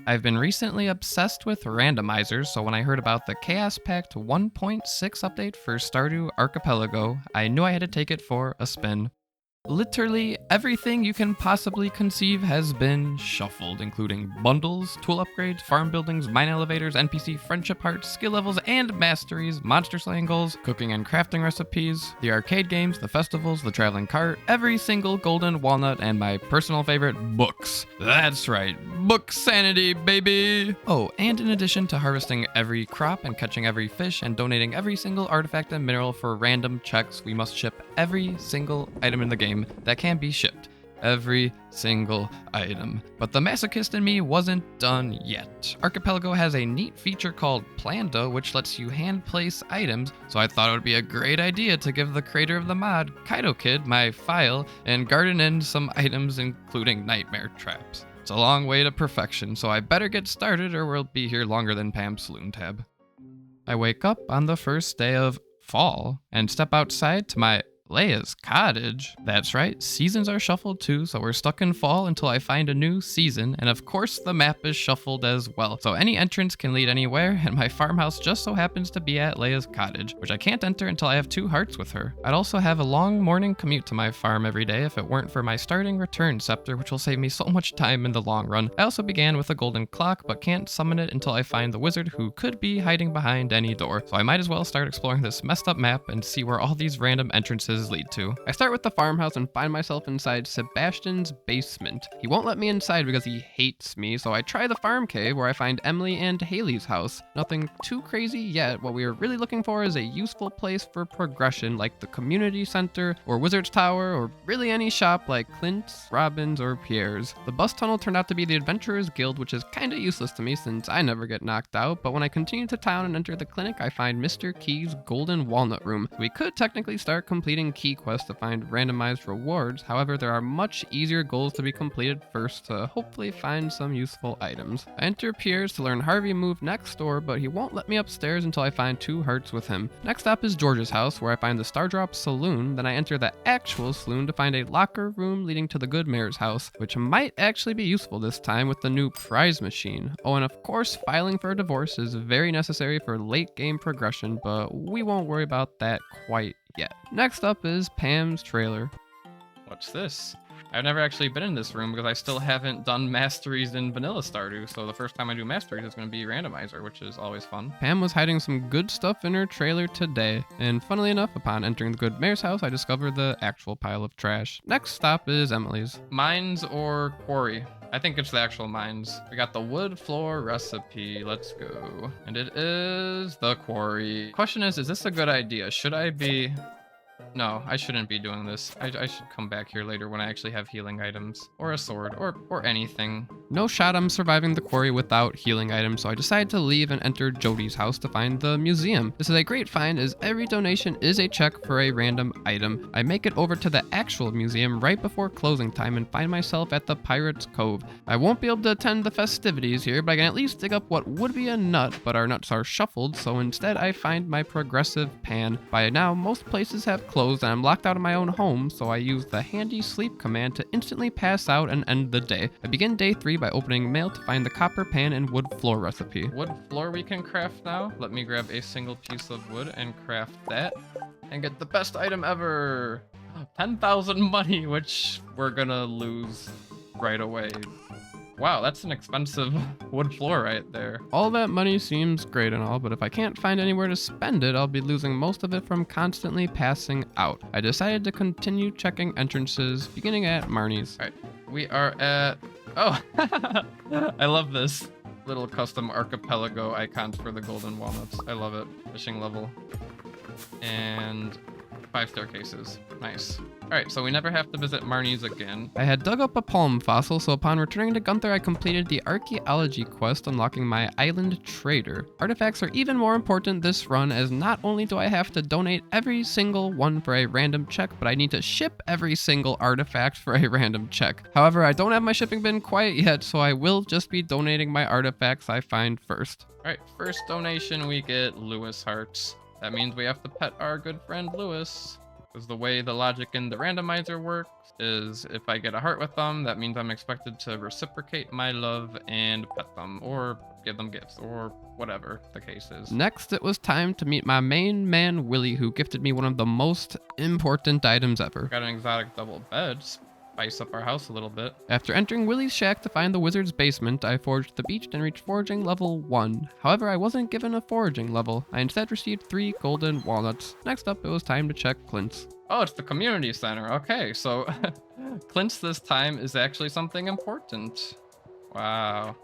I've been recently obsessed with randomizers, so when I heard about the Chaos Pact 1.6 update for Stardew Archipelago, I knew I had to take it for a spin. Literally everything you can possibly conceive has been shuffled, including bundles, tool upgrades, farm buildings, mine elevators, NPC friendship hearts, skill levels and masteries, monster slaying goals, cooking and crafting recipes, the arcade games, the festivals, the traveling cart, every single golden walnut, and my personal favorite, books. That's right, book sanity, baby! Oh, and in addition to harvesting every crop and catching every fish and donating every single artifact and mineral for random checks, we must ship every single item in the game that can be shipped. Every single item. But the masochist in me wasn't done yet. Archipelago has a neat feature called Planda, which lets you hand place items, so I thought it would be a great idea to give the creator of the mod, Kaido Kid, my file and garden in some items including nightmare traps. It's a long way to perfection, so I better get started or we'll be here longer than Pam's Saloon tab. I wake up on the first day of fall and step outside to my Leia's cottage. That's right, seasons are shuffled too, so we're stuck in fall until I find a new season, and of course the map is shuffled as well, so any entrance can lead anywhere, and my farmhouse just so happens to be at Leia's cottage, which I can't enter until I have 2 hearts with her. I'd also have a long morning commute to my farm every day if it weren't for my starting return scepter, which will save me so much time in the long run. I also began with a golden clock, but can't summon it until I find the wizard who could be hiding behind any door, so I might as well start exploring this messed up map and see where all these random entrances lead to. I start with the farmhouse and find myself inside Sebastian's basement. He won't let me inside because he hates me, so I try the farm cave where I find Emily and Haley's house. Nothing too crazy yet. What we are really looking for is a useful place for progression like the community center or Wizard's Tower or really any shop like Clint's, Robin's, or Pierre's. The bus tunnel turned out to be the Adventurers Guild, which is kinda useless to me since I never get knocked out, but when I continue to town and enter the clinic, I find Mr. Key's Golden Walnut Room. We could technically start completing key quests to find randomized rewards, however there are much easier goals to be completed first to hopefully find some useful items. I enter Pierre's to learn Harvey moved next door, but he won't let me upstairs until I find 2 hearts with him. Next up is George's house where I find the Stardrop Saloon, then I enter the actual saloon to find a locker room leading to the good mayor's house, which might actually be useful this time with the new prize machine. Oh, and of course filing for a divorce is very necessary for late game progression, but we won't worry about that quite yet. Next up is Pam's trailer. What's this? I've never actually been in this room because I still haven't done masteries in vanilla Stardew, so the first time I do masteries is going to be randomizer, which is always fun. Pam was hiding some good stuff in her trailer today, and funnily enough, upon entering the good mayor's house, I discovered the actual pile of trash. Next stop is Emily's. Mines or quarry? I think it's the actual mines. We got the wood floor recipe. Let's go. And it is the quarry. Question is this a good idea? Should I be... No, I shouldn't be doing this. I should come back here later when I actually have healing items. Or a sword, or anything. No shot I'm surviving the quarry without healing items, so I decided to leave and enter Jody's house to find the museum. This is a great find as every donation is a check for a random item. I make it over to the actual museum right before closing time and find myself at the Pirate's Cove. I won't be able to attend the festivities here, but I can at least dig up what would be a nut, but our nuts are shuffled, so instead I find my progressive pan. By now, most places have closed and I'm locked out of my own home, so I use the handy sleep command to instantly pass out and end the day. I begin day 3 by opening mail to find the copper pan and wood floor recipe. Wood floor we can craft now. Let me grab a single piece of wood and craft that and get the best item ever. 10,000 money, which we're gonna lose right away. Wow, that's an expensive wood floor right there. All that money seems great and all, but if I can't find anywhere to spend it, I'll be losing most of it from constantly passing out. I decided to continue checking entrances, beginning at Marnie's. All right, we are at... Oh, I love this. Little custom archipelago icons for the golden walnuts. I love it. Fishing level. And 5 staircases. Nice. Alright, so we never have to visit Marnie's again. I had dug up a palm fossil, so upon returning to Gunther, I completed the archaeology quest, unlocking my island trader. Artifacts are even more important this run, as not only do I have to donate every single one for a random check, but I need to ship every single artifact for a random check. However, I don't have my shipping bin quite yet, so I will just be donating my artifacts I find first. Alright, first donation we get Lewis hearts. That means we have to pet our good friend Lewis. Because the way the logic in the randomizer works is if I get a heart with them, that means I'm expected to reciprocate my love and pet them, or give them gifts, or whatever the case is. Next, it was time to meet my main man, Willie, who gifted me one of the most important items ever. Got an exotic double bed. Spice up our house a little bit. After entering Willie's shack to find the wizard's basement, I forged the beach and reached foraging level 1. However, I wasn't given a foraging level. I instead received 3 golden walnuts. Next up, it was time to check Clint's. Oh, it's the community center. Okay, so Clint's this time is actually something important. Wow.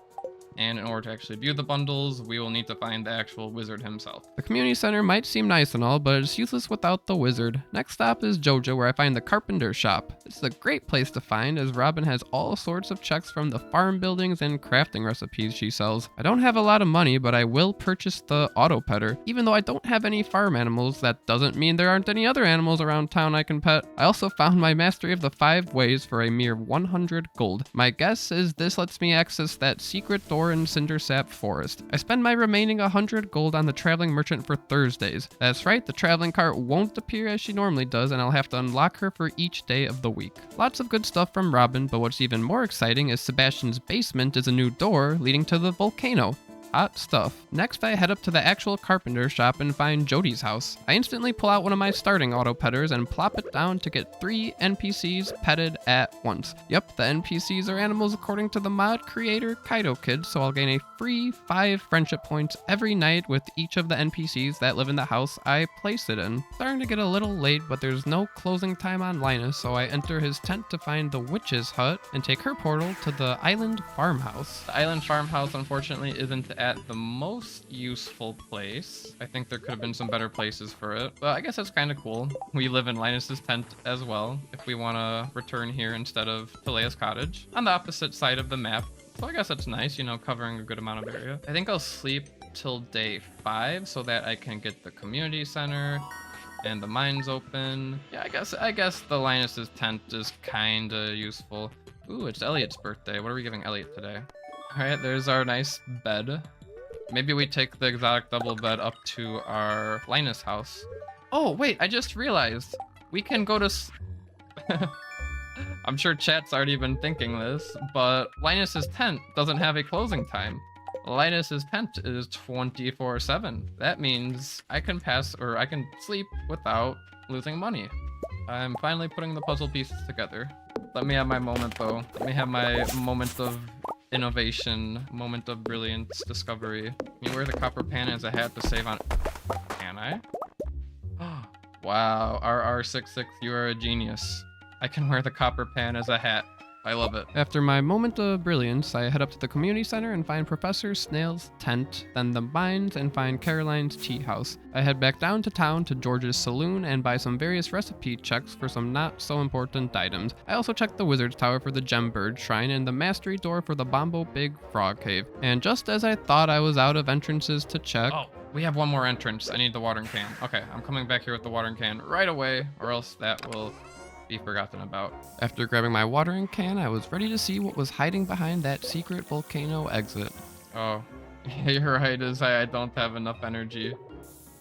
And in order to actually view the bundles, we will need to find the actual wizard himself. The community center might seem nice and all, but it's useless without the wizard. Next stop is Jojo, where I find the carpenter shop. This is a great place to find, as Robin has all sorts of checks from the farm buildings and crafting recipes she sells. I don't have a lot of money, but I will purchase the auto petter. Even though I don't have any farm animals, that doesn't mean there aren't any other animals around town I can pet. I also found my mastery of the 5 ways for a mere 100 gold. My guess is this lets me access that secret door in Cindersap Forest. I spend my remaining 100 gold on the traveling merchant for Thursdays. That's right, the traveling cart won't appear as she normally does, and I'll have to unlock her for each day of the week. Lots of good stuff from Robin, but what's even more exciting is Sebastian's basement is a new door leading to the volcano. Hot stuff. Next, I head up to the actual carpenter shop and find Jody's house. I instantly pull out one of my starting auto petters and plop it down to get 3 NPCs petted at once. Yep, the NPCs are animals according to the mod creator Kaido Kid, so I'll gain a free 5 friendship points every night with each of the NPCs that live in the house I place it in. Starting to get a little late, but there's no closing time on Linus, so I enter his tent to find the witch's hut and take her portal to the island farmhouse. The island farmhouse, unfortunately, isn't at the most useful place. I think there could have been some better places for it, but I guess that's kind of cool. We live in Linus's tent as well, if we want to return here instead of Talea's cottage, on the opposite side of the map. So I guess that's nice, you know, covering a good amount of area. I think I'll sleep till day 5 so that I can get the community center and the mines open. Yeah, I guess the Linus's tent is kind of useful. Ooh, it's Elliot's birthday. What are we giving Elliot today? All right, there's our nice bed. Maybe we take the exotic double bed up to our Linus house. Oh, wait, I just realized we can go to... I'm sure chat's already been thinking this, but Linus's tent doesn't have a closing time. Linus's tent is 24/7. That means I can sleep without losing money. I'm finally putting the puzzle pieces together. Let me have my moment, though. Let me have my moment of innovation, moment of brilliance, discovery. You wear the copper pan as a hat to save on... Can I? Wow, RR66, you are a genius. I can wear the copper pan as a hat. I love it. After my moment of brilliance, I head up to the community center and find Professor Snail's tent, then the mines, and find Caroline's tea house. I head back down to town to George's Saloon and buy some various recipe checks for some not so important items. I also check the Wizard's Tower for the Gembird Shrine and the Mastery Door for the Bombo Big Frog Cave. And just as I thought I was out of entrances to check... Oh, we have one more entrance. I need the watering can. Okay, I'm coming back here with the watering can right away, or else that will... be forgotten about. After grabbing my watering can, I was ready to see what was hiding behind that secret volcano exit. Oh, you're right, I don't have enough energy.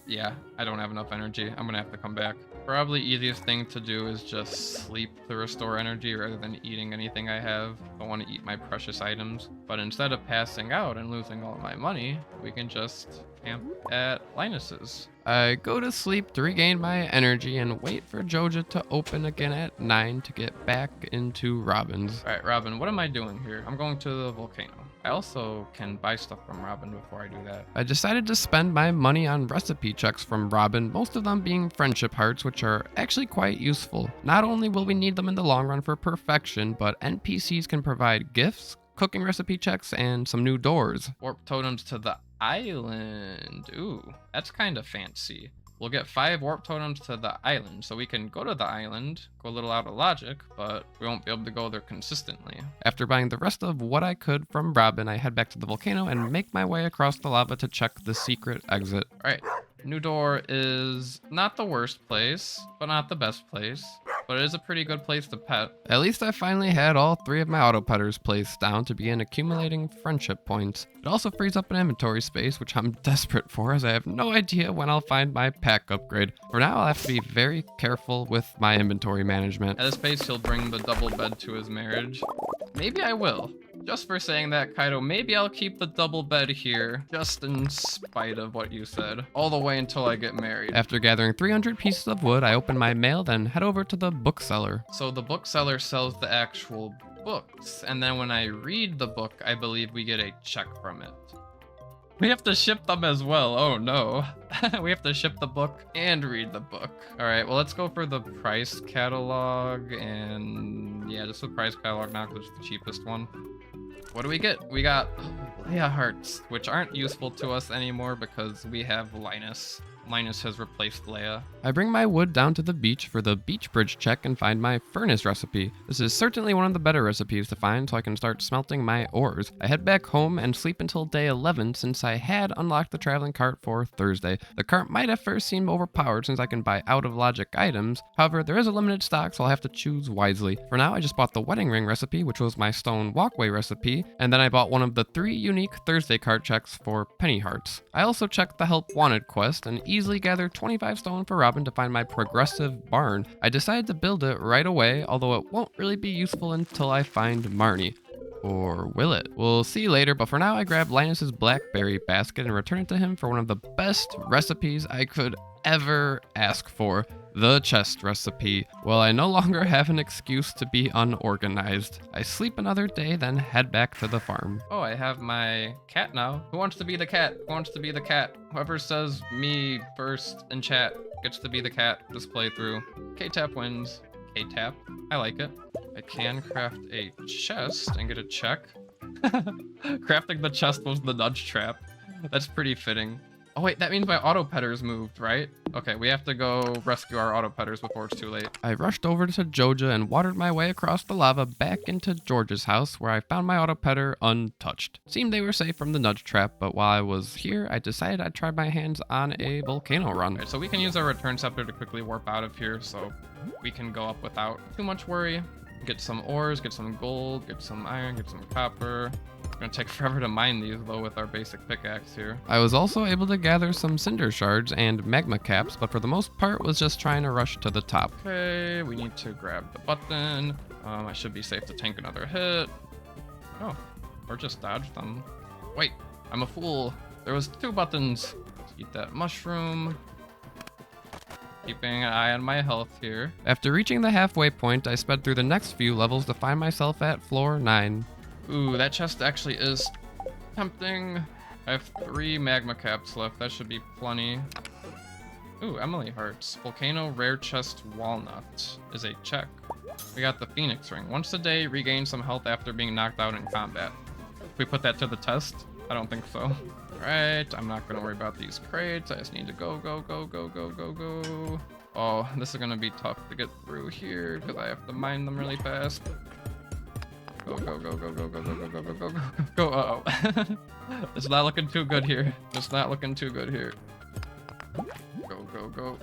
Yeah, I don't have enough energy. I'm gonna have to come back. Probably easiest thing to do is just sleep to restore energy rather than eating anything I have. I don't want to eat my precious items. But instead of passing out and losing all my money, we can just camp at Linus's. I go to sleep to regain my energy and wait for Joja to open again at 9 to get back into Robin's. Alright, Robin, what am I doing here? I'm going to the volcano. I also can buy stuff from Robin before I do that. I decided to spend my money on recipe checks from Robin, most of them being friendship hearts, which are actually quite useful. Not only will we need them in the long run for perfection, but NPCs can provide gifts, cooking recipe checks, and some new doors. Warp totems to the island. Ooh, that's kind of fancy. We'll get 5 warp totems to the island, so we can go to the island, go a little out of logic, but we won't be able to go there consistently. After buying the rest of what I could from Robin, I head back to the volcano and make my way across the lava to check the secret exit. Alright, new door is not the worst place, but not the best place. but it is a pretty good place to pet. At least I finally had all 3 of my auto petters placed down to begin accumulating friendship points. It also frees up an inventory space, which I'm desperate for as I have no idea when I'll find my pack upgrade. For now, I'll have to be very careful with my inventory management. At this pace, he'll bring the double bed to his marriage. Maybe I will. Just for saying that, Kaido, maybe I'll keep the double bed here, just in spite of what you said, all the way until I get married. After gathering 300 pieces of wood, I open my mail, then head over to the bookseller. So the bookseller sells the actual books, and then when I read the book, I believe we get a check from it. We have to ship them as well. Oh no. We have to ship the book and read the book. All right, well, let's go for the price catalog, and yeah, just the price catalog now because it's the cheapest one. What do we get? We got Leia hearts, which aren't useful to us anymore because we have Linus. Linus has replaced Leia. I bring my wood down to the beach for the beach bridge check and find my furnace recipe. This is certainly one of the better recipes to find so I can start smelting my ores. I head back home and sleep until day 11 since I had unlocked the traveling cart for Thursday. The cart might at first seem overpowered since I can buy out of logic items. However, there is a limited stock, so I'll have to choose wisely. For now, I just bought the wedding ring recipe, which was my stone walkway recipe, and then I bought one of the 3 unique Thursday cart checks for penny hearts. I also checked the help wanted quest and easily gathered 25 stone for Robin to find my progressive barn. I decided to build it right away, although it won't really be useful until I find Marnie. Or will it? We'll see later, but for now I grab Linus's blackberry basket and return it to him for one of the best recipes I could ever ask for. The chest recipe. Well, I no longer have an excuse to be unorganized. I sleep another day, then head back to the farm. Oh, I have my cat now. Who wants to be the cat? Who wants to be the cat? Whoever says me first in chat gets to be the cat this playthrough. K-Tap wins. K-Tap. I like it. I can craft a chest and get a check. Crafting the chest was the nudge trap. That's pretty fitting. Oh wait, that means my auto petters moved, right? Okay, we have to go rescue our auto petters before it's too late. I rushed over to Joja and watered my way across the lava back into George's house where I found my auto petter untouched. Seemed they were safe from the nudge trap, but while I was here, I decided I'd try my hands on a volcano run. Right, so we can use our return scepter to quickly warp out of here so we can go up without too much worry. Get some ores, get some gold, get some iron, get some copper. It's gonna take forever to mine these though with our basic pickaxe here. I was also able to gather some cinder shards and magma caps, but for the most part was just trying to rush to the top. Okay, we need to grab the button. I should be safe to tank another hit. Oh, or just dodge them. Wait, I'm a fool. There was 2 buttons. Let's eat that mushroom. Keeping an eye on my health here. After reaching the halfway point, I sped through the next few levels to find myself at floor 9. Ooh, that chest actually is tempting. I have 3 magma caps left. That should be plenty. Ooh, Emily hearts. Volcano rare chest walnut is a check. We got the Phoenix ring. Once a day, regain some health after being knocked out in combat. If we put that to the test? I don't think so. Alright, I'm not gonna worry about these crates. I just need to go, go, go, go, go, go, go. Oh, this is gonna be tough to get through here because I have to mine them really fast. Go, go, go, go, go, go, go, go, go, go, go, go, go. Uh-oh. It's not looking too good here. It's not looking too good here. Go, go, go.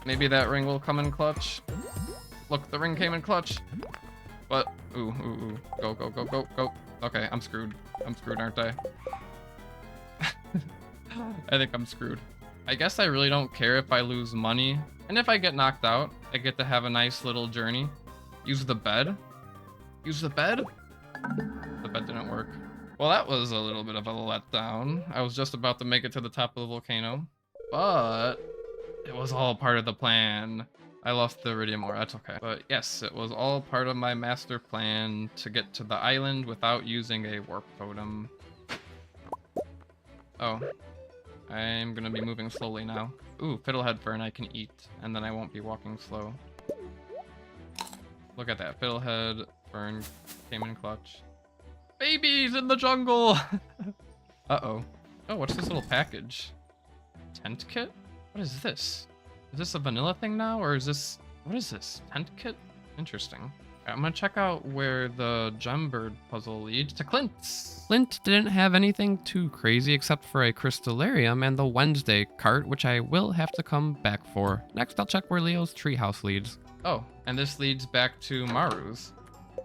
Maybe that ring will come in clutch. Look, the ring came in clutch. But, ooh, ooh, ooh. Go, go, go, go, go. Okay, I'm screwed. I'm screwed, aren't I? I think I'm screwed. I guess I really don't care if I lose money. And if I get knocked out, I get to have a nice little journey. Use the bed. Use the bed? The bed didn't work. Well, that was a little bit of a letdown. I was just about to make it to the top of the volcano. But it was all part of the plan. I lost the iridium ore, that's okay. But yes, it was all part of my master plan to get to the island without using a warp totem. Oh. I'm gonna be moving slowly now. Ooh, fiddlehead fern I can eat, and then I won't be walking slow. Look at that, fiddlehead fern came in clutch. Babies in the jungle! Uh-oh. Oh, what's this little package? Tent kit? What is this? Is this a vanilla thing now, or is this... What is this? Tent kit? Interesting. I'm gonna check out where the Gembird puzzle leads to Clint's. Clint didn't have anything too crazy except for a crystallarium and the Wednesday cart, which I will have to come back for. Next, I'll check where Leo's treehouse leads. Oh, and this leads back to Maru's.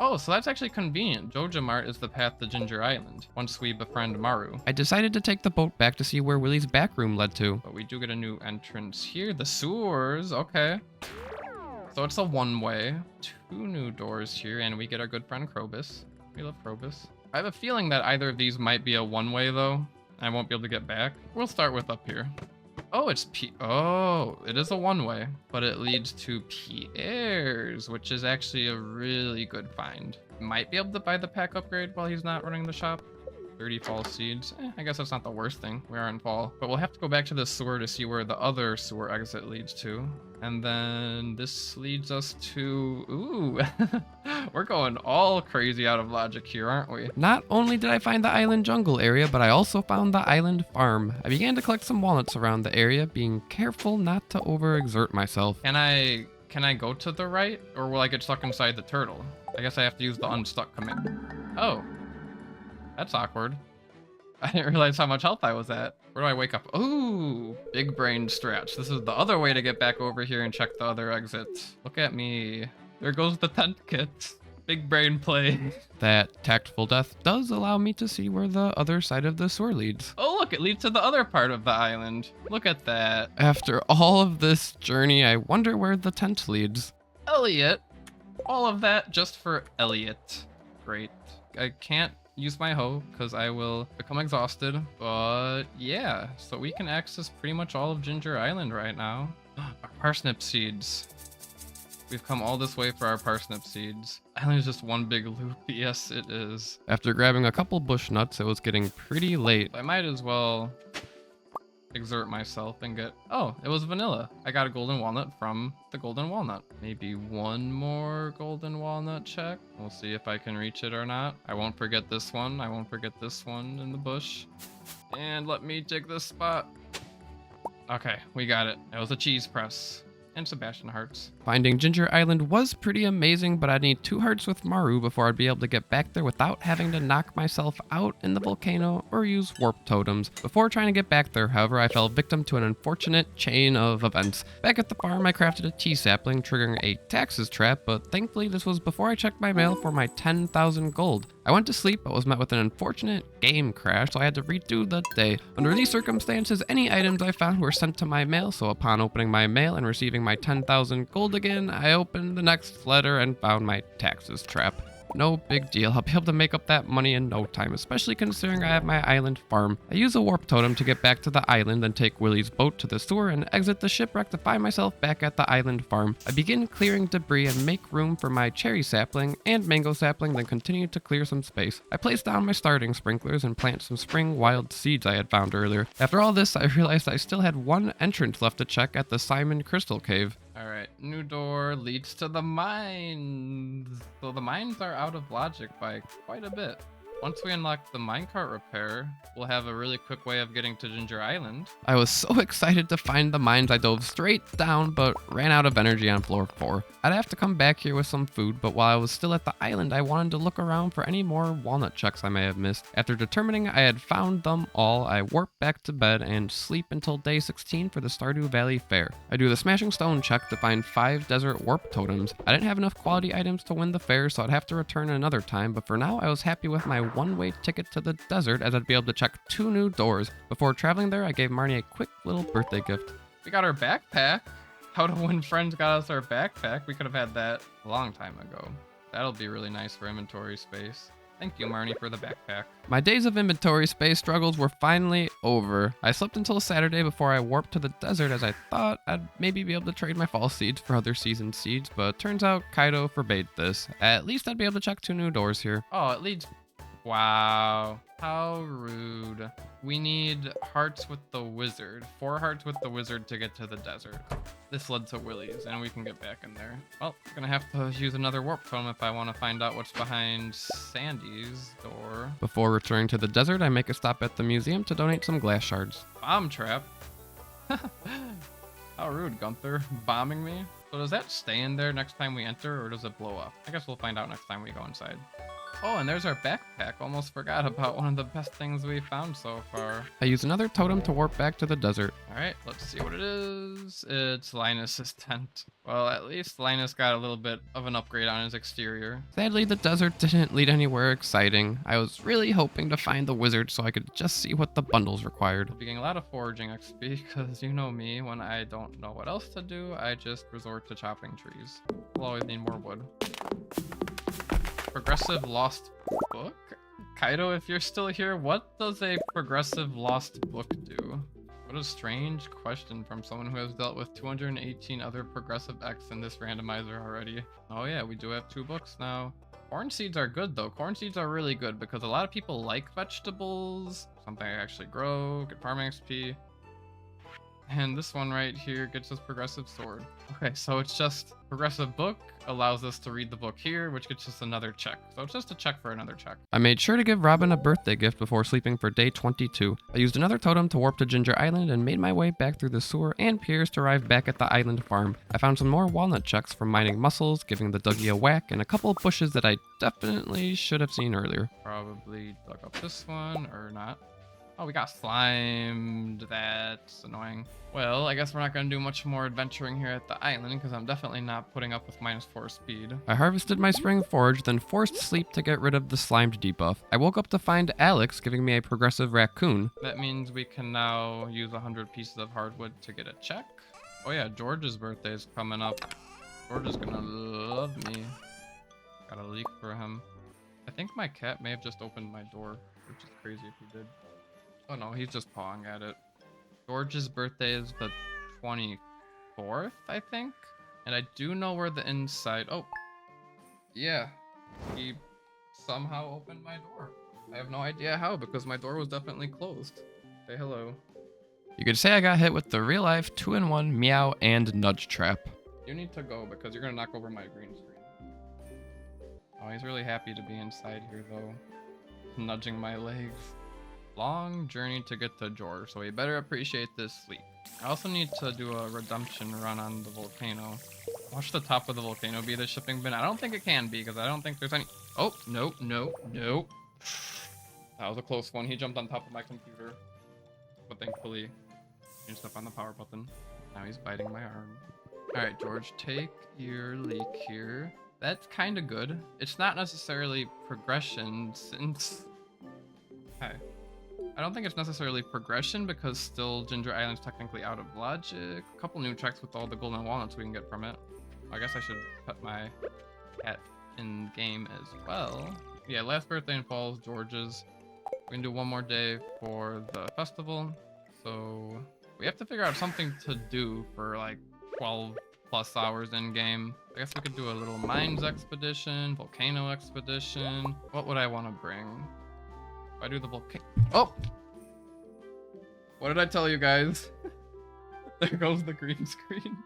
Oh, so that's actually convenient. Joja Mart is the path to Ginger Island, once we befriend Maru. I decided to take the boat back to see where Willy's back room led to. But we do get a new entrance here. The sewers, okay. So it's a one-way. 2 new doors here, and we get our good friend Krobus. We love Krobus. I have a feeling that either of these might be a one-way, though. I won't be able to get back. We'll start with up here. Oh, oh, it is a one-way, but it leads to Pierre's, which is actually a really good find. Might be able to buy the pack upgrade while he's not running the shop. 30 fall seeds. I guess that's not the worst thing. We are in fall, but we'll have to go back to the sewer to see where the other sewer exit leads to. And then this leads us to, ooh, we're going all crazy out of logic here, aren't we? Not only did I find the island jungle area, but I also found the island farm. I began to collect some walnuts around the area, being careful not to overexert myself. Can I go to the right, or will I get stuck inside the turtle? I guess I have to use the unstuck command. Oh, that's awkward. I didn't realize how much health I was at. Where do I wake up? Ooh, big brain stretch. This is the other way to get back over here and check the other exits. Look at me. There goes the tent kit. Big brain play. That tactful death does allow me to see where the other side of the sewer leads. Oh, look, it leads to the other part of the island. Look at that. After all of this journey, I wonder where the tent leads. Elliot. All of that just for Elliot. Great. I can't use my hoe because I will become exhausted, but yeah, so we can access pretty much all of Ginger Island right now. Our parsnip seeds. We've come all this way for our parsnip seeds. Island is just one big loop. Yes, it is. After grabbing a couple bush nuts, it was getting pretty late. I might as well exert myself and get, oh, it was vanilla. I got a golden walnut from the golden walnut. Maybe one more golden walnut check. We'll see if I can reach it or not. I won't forget this one. I won't forget this one in the bush. And let me take this spot. Okay, we got it. It was a cheese press. And Sebastian hearts. Finding Ginger Island was pretty amazing, but I'd need 2 hearts with Maru before I'd be able to get back there without having to knock myself out in the volcano or use warp totems. Before trying to get back there, however, I fell victim to an unfortunate chain of events. Back at the farm, I crafted a tea sapling, triggering a taxes trap, but thankfully this was before I checked my mail for my 10,000 gold. I went to sleep, but was met with an unfortunate game crash, so I had to redo the day. Under these circumstances, any items I found were sent to my mail, so upon opening my mail and receiving my 10,000 gold again, I opened the next letter and found my taxes trap. No big deal, I'll be able to make up that money in no time, especially considering I have my island farm. I use a warp totem to get back to the island, then take Willy's boat to the sewer and exit the shipwreck to find myself back at the island farm. I begin clearing debris and make room for my cherry sapling and mango sapling, then continue to clear some space. I place down my starting sprinklers and plant some spring wild seeds I had found earlier. After all this, I realized I still had one entrance left to check at the Simon Crystal Cave. Alright, new door leads to the mines. So the mines are out of logic by quite a bit. Once we unlock the minecart repair, we'll have a really quick way of getting to Ginger Island. I was so excited to find the mines I dove straight down, but ran out of energy on floor 4. I'd have to come back here with some food, but while I was still at the island, I wanted to look around for any more walnut checks I may have missed. After determining I had found them all, I warped back to bed and sleep until day 16 for the Stardew Valley Fair. I do the Smashing Stone check to find 5 desert warp totems. I didn't have enough quality items to win the fair, so I'd have to return another time, but for now I was happy with my one-way ticket to the desert, as I'd be able to check 2 new doors. Before traveling there, I gave Marnie a quick little birthday gift. We got our backpack. How to Win Friends got us our backpack. We could have had that a long time ago. That'll be really nice for inventory space. Thank you, Marnie, for the backpack. My days of inventory space struggles were finally over. I slept until Saturday before I warped to the desert, as I thought I'd maybe be able to trade my fall seeds for other season seeds, but turns out Kaido forbade this. At least I'd be able to check 2 new doors here. Oh, it leads... Wow, how rude. We need hearts with the wizard. 4 hearts with the wizard to get to the desert. This led to Willy's, and we can get back in there. Well, I'm gonna have to use another warp totem if I want to find out what's behind Sandy's door. Before returning to the desert, I make a stop at the museum to donate some glass shards. Bomb trap? How rude, Gunther. Bombing me? So does that stay in there next time we enter, or does it blow up? I guess we'll find out next time we go inside. Oh, and there's our backpack. Almost forgot about one of the best things we found so far. I use another totem to warp back to the desert. All right, let's see what it is. It's Linus's tent. Well, at least Linus got a little bit of an upgrade on his exterior. Sadly, the desert didn't lead anywhere exciting. I was really hoping to find the wizard so I could just see what the bundles required. I'll be getting a lot of foraging XP because you know me, when I don't know what else to do, I just resort to chopping trees. We'll always need more wood. Progressive lost book? Kaido, if you're still here, what does a progressive lost book do? What a strange question from someone who has dealt with 218 other progressive X in this randomizer already. Oh yeah, we do have 2 books now. Corn seeds are good though. Corn seeds are really good because a lot of people like vegetables. Something I actually grow, get farming XP. And this one right here gets us progressive sword. Okay, so it's just progressive book allows us to read the book here, which gets us another check. So it's just a check for another check. I made sure to give Robin a birthday gift before sleeping for day 22. I used another totem to warp to Ginger Island and made my way back through the sewer and piers to arrive back at the island farm. I found some more walnut checks from mining mussels, giving the Dougie a whack, and a couple of bushes that I definitely should have seen earlier. Probably dug up this one or not. Oh, we got slimed. That's annoying. Well, I guess we're not going to do much more adventuring here at the island because I'm definitely not putting up with -4 speed. I harvested my spring forage, then forced sleep to get rid of the slimed debuff. I woke up to find Alex giving me a progressive raccoon. That means we can now use 100 pieces of hardwood to get a check. Oh yeah, George's birthday is coming up. George is going to love me. Got a leak for him. I think my cat may have just opened my door, which is crazy if he did. Oh no, he's just pawing at it. George's birthday is the 24th, I think? And I do know where the inside... Oh! Yeah. He somehow opened my door. I have no idea how, because my door was definitely closed. Say hello. You could say I got hit with the real-life 2-in-1 meow and nudge trap. You need to go, because you're gonna knock over my green screen. Oh, he's really happy to be inside here, though. Nudging my legs. Long journey to get to George, so we better appreciate this sleep. I also need to do a redemption run on the volcano. Watch the top of the volcano be the shipping bin. I don't think it can be, because I don't think there's any... Oh, no, no, no. That was a close one. He jumped on top of my computer. But thankfully, changed up on the power button. Now he's biting my arm. Alright, George, take your leak here. That's kind of good. It's not necessarily progression, since... Hi. I don't think it's necessarily progression because still Ginger Island's technically out of logic. A couple new checks with all the golden walnuts we can get from it. I guess I should put my cat in game as well. Yeah, last birthday in fall is George's. We can do one more day for the festival. So we have to figure out something to do for like 12 plus hours in game. I guess we could do a little mines expedition, volcano expedition. What would I want to bring? If I do the volcano... Oh! What did I tell you guys? There goes the green screen.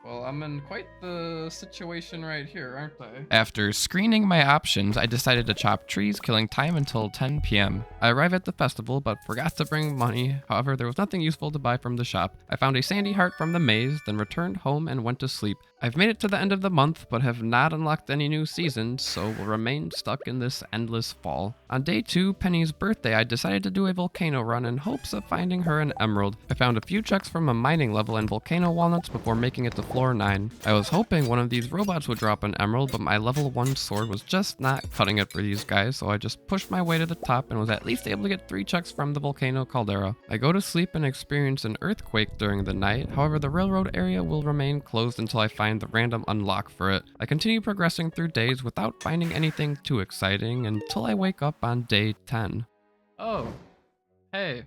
Well, I'm in quite the situation right here, aren't I? After screening my options, I decided to chop trees, killing time until 10 p.m. I arrived at the festival, but forgot to bring money. However, there was nothing useful to buy from the shop. I found a sandy heart from the maze, then returned home and went to sleep. I've made it to the end of the month, but have not unlocked any new seasons, so will remain stuck in this endless fall. On day 2, Penny's birthday, I decided to do a volcano run in hopes of finding her an emerald. I found a few checks from a mining level and volcano walnuts before making it to floor 9. I was hoping one of these robots would drop an emerald, but my level 1 sword was just not cutting it for these guys, so I just pushed my way to the top and was at least able to get 3 checks from the volcano caldera. I go to sleep and experience an earthquake during the night, however the railroad area will remain closed until I find the random unlock for it. I continue progressing through days without finding anything too exciting until I wake up on day 10. Oh, hey,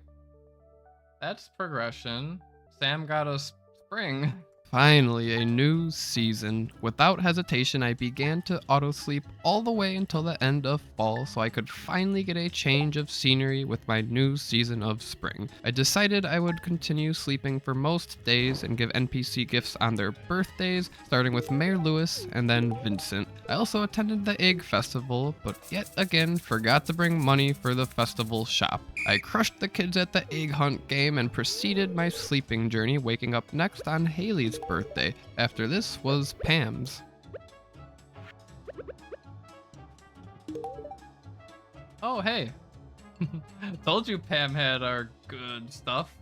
that's progression. Sam got a spring. Finally, a new season. Without hesitation, I began to auto-sleep all the way until the end of fall so I could finally get a change of scenery with my new season of spring. I decided I would continue sleeping for most days and give NPC gifts on their birthdays, starting with Mayor Lewis and then Vincent. I also attended the Egg Festival, but yet again forgot to bring money for the festival shop. I crushed the kids at the egg hunt game and proceeded my sleeping journey, waking up next on Haley's birthday. After this was Pam's. Oh, hey. Told you Pam had our good stuff.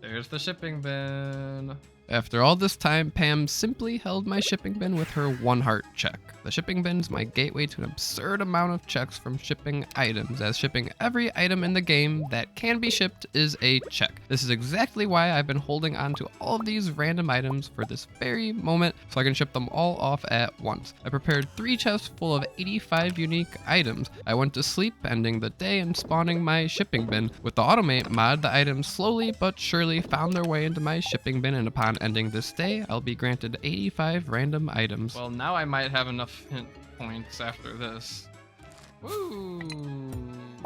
There's the shipping bin. After all this time, Pam simply held my shipping bin with her 1 heart check. The shipping bin's my gateway to an absurd amount of checks from shipping items, as shipping every item in the game that can be shipped is a check. This is exactly why I've been holding on to all of these random items for this very moment, so I can ship them all off at once. I prepared 3 chests full of 85 unique items. I went to sleep, ending the day and spawning my shipping bin. With the automate mod, the items slowly but surely found their way into my shipping bin, and upon ending this day, I'll be granted 85 random items. Well, now I might have enough hint points after this. Woo!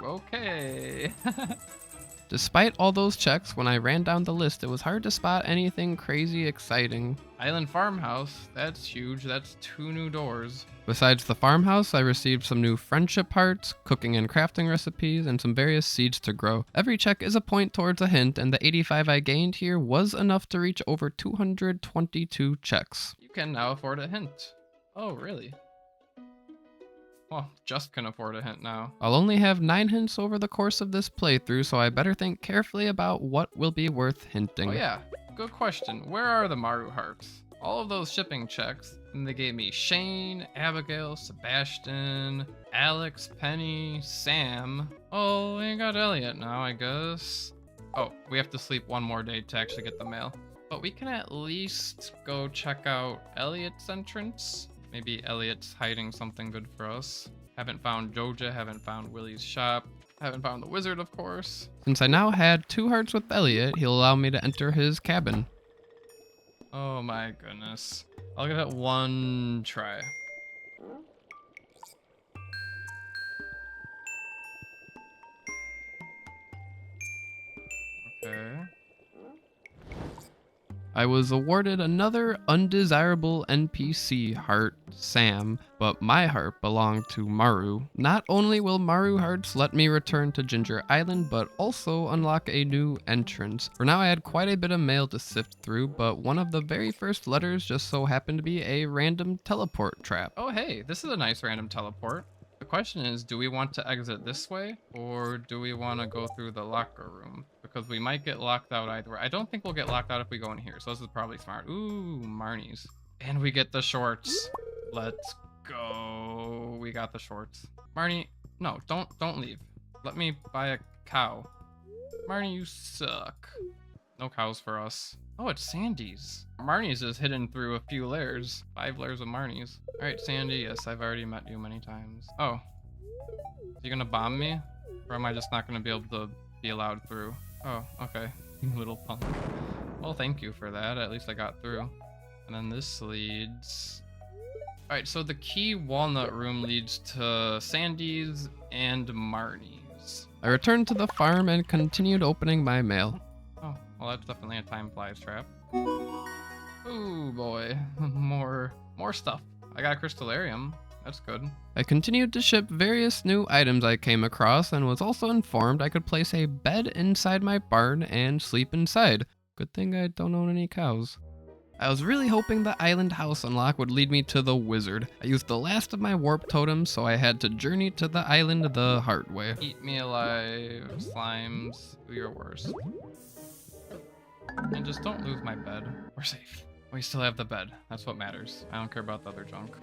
Okay. Despite all those checks, when I ran down the list, it was hard to spot anything crazy exciting. Island farmhouse, that's huge. That's 2 new doors. Besides the farmhouse, I received some new friendship hearts, cooking and crafting recipes, and some various seeds to grow. Every check is a point towards a hint, and the 85 I gained here was enough to reach over 222 checks. You can now afford a hint. Oh, really? Well, just can afford a hint now. I'll only have 9 hints over the course of this playthrough, so I better think carefully about what will be worth hinting. Oh yeah, good question. Where are the Maru hearts? All of those shipping checks, and they gave me Shane, Abigail, Sebastian, Alex, Penny, Sam. Oh, we got Elliot now, I guess. Oh, we have to sleep 1 more day to actually get the mail. But we can at least go check out Elliot's entrance. Maybe Elliot's hiding something good for us. Haven't found Joja, haven't found Willie's shop, haven't found the wizard, of course. Since I now had 2 hearts with Elliot, he'll allow me to enter his cabin. Oh my goodness. I'll give it 1 try. Okay. I was awarded another undesirable NPC heart, Sam, but my heart belonged to Maru. Not only will Maru hearts let me return to Ginger Island, but also unlock a new entrance. For now I had quite a bit of mail to sift through, but one of the very first letters just so happened to be a random teleport trap. Oh hey, this is a nice random teleport. The question is, do we want to exit this way, or do we want to go through the locker room? Because we might get locked out either way. I don't think we'll get locked out if we go in here, so this is probably smart. Ooh, Marnie's. And we get the shorts. Let's go. We got the shorts. Marnie, no, don't leave. Let me buy a cow. Marnie, you suck. No cows for us. Oh, it's Sandy's. Marnie's is hidden through a few layers. 5 layers of Marnie's. All right, Sandy, yes, I've already met you many times. Oh, are you gonna bomb me? Or am I just not gonna be able to be allowed through? Oh, okay, you little punk. Well, thank you for that. At least I got through. And then this leads... All right, so the key walnut room leads to Sandy's and Marnie's. I returned to the farm and continued opening my mail. Oh, well, that's definitely a time flies trap. Ooh, boy. More stuff. I got a crystallarium. That's good. I continued to ship various new items I came across and was also informed I could place a bed inside my barn and sleep inside. Good thing I don't own any cows. I was really hoping the island house unlock would lead me to the wizard. I used the last of my warp totems, so I had to journey to the island the hard way. Eat me alive, slimes. Do your worst. And just don't lose my bed. We're safe. We still have the bed. That's what matters. I don't care about the other junk.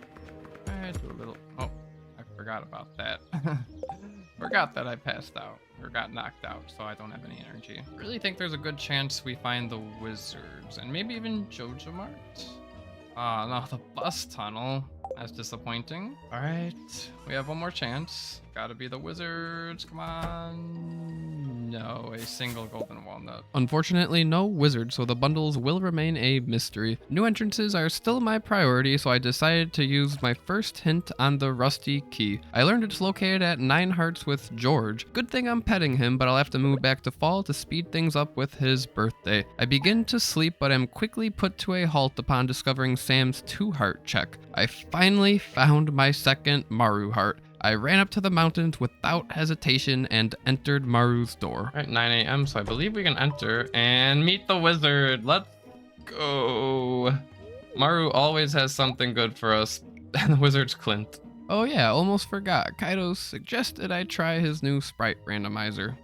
I do a little... Oh, I forgot about that. Forgot that I passed out. Or got knocked out, so I don't have any energy. Really think there's a good chance we find the wizards. And maybe even Joja Mart? Ah, no, the bus tunnel. That's disappointing. Alright, we have 1 more chance. Gotta be the wizards, come on. No, a single golden walnut. Unfortunately, no wizard, so the bundles will remain a mystery. New entrances are still my priority, so I decided to use my first hint on the rusty key. I learned it's located at 9 hearts with George. Good thing I'm petting him, but I'll have to move back to fall to speed things up with his birthday. I begin to sleep, but am quickly put to a halt upon discovering Sam's 2-heart check. I finally found my second Maru heart. I ran up to the mountains without hesitation and entered Maru's door. All right, 9 a.m., so I believe we can enter and meet the wizard. Let's go. Maru always has something good for us. And the wizard's Clint. Oh yeah, almost forgot. Kaido suggested I try his new sprite randomizer.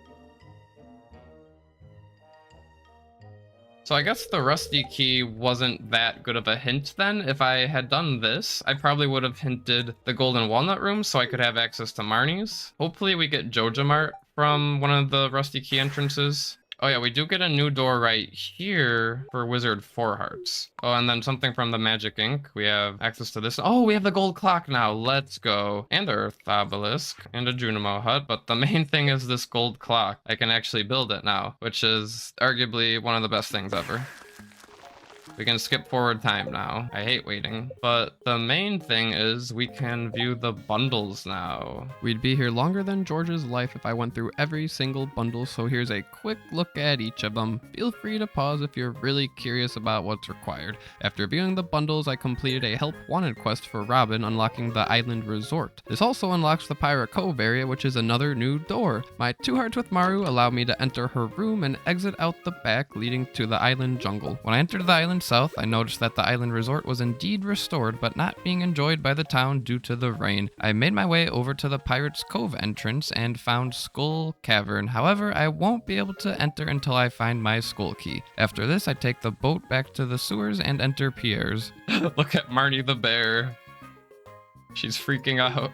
So I guess the rusty key wasn't that good of a hint then. If I had done this, I probably would have hinted the golden walnut room so I could have access to Marnie's. Hopefully we get Jojamart from one of the rusty key entrances. Oh yeah, we do get a new door right here for Wizard 4 Hearts. Oh, and then something from the Magic Ink. We have access to this. Oh, we have the gold clock now. Let's go. And the Earth Obelisk and a Junimo hut. But the main thing is this gold clock. I can actually build it now, which is arguably one of the best things ever. We can skip forward time now. I hate waiting. But the main thing is we can view the bundles now. We'd be here longer than George's life if I went through every single bundle, so here's a quick look at each of them. Feel free to pause if you're really curious about what's required. After viewing the bundles, I completed a Help Wanted quest for Robin, unlocking the Island Resort. This also unlocks the Pirate Cove area, which is another new door. My 2 hearts with Maru allow me to enter her room and exit out the back, leading to the island jungle. When I entered the island south, I noticed that the island resort was indeed restored, but not being enjoyed by the town due to the rain. I made my way over to the Pirate's Cove entrance and found Skull Cavern. However, I won't be able to enter until I find my skull key. After this, I take the boat back to the sewers and enter Pierre's. Look at Marnie the bear. She's freaking out.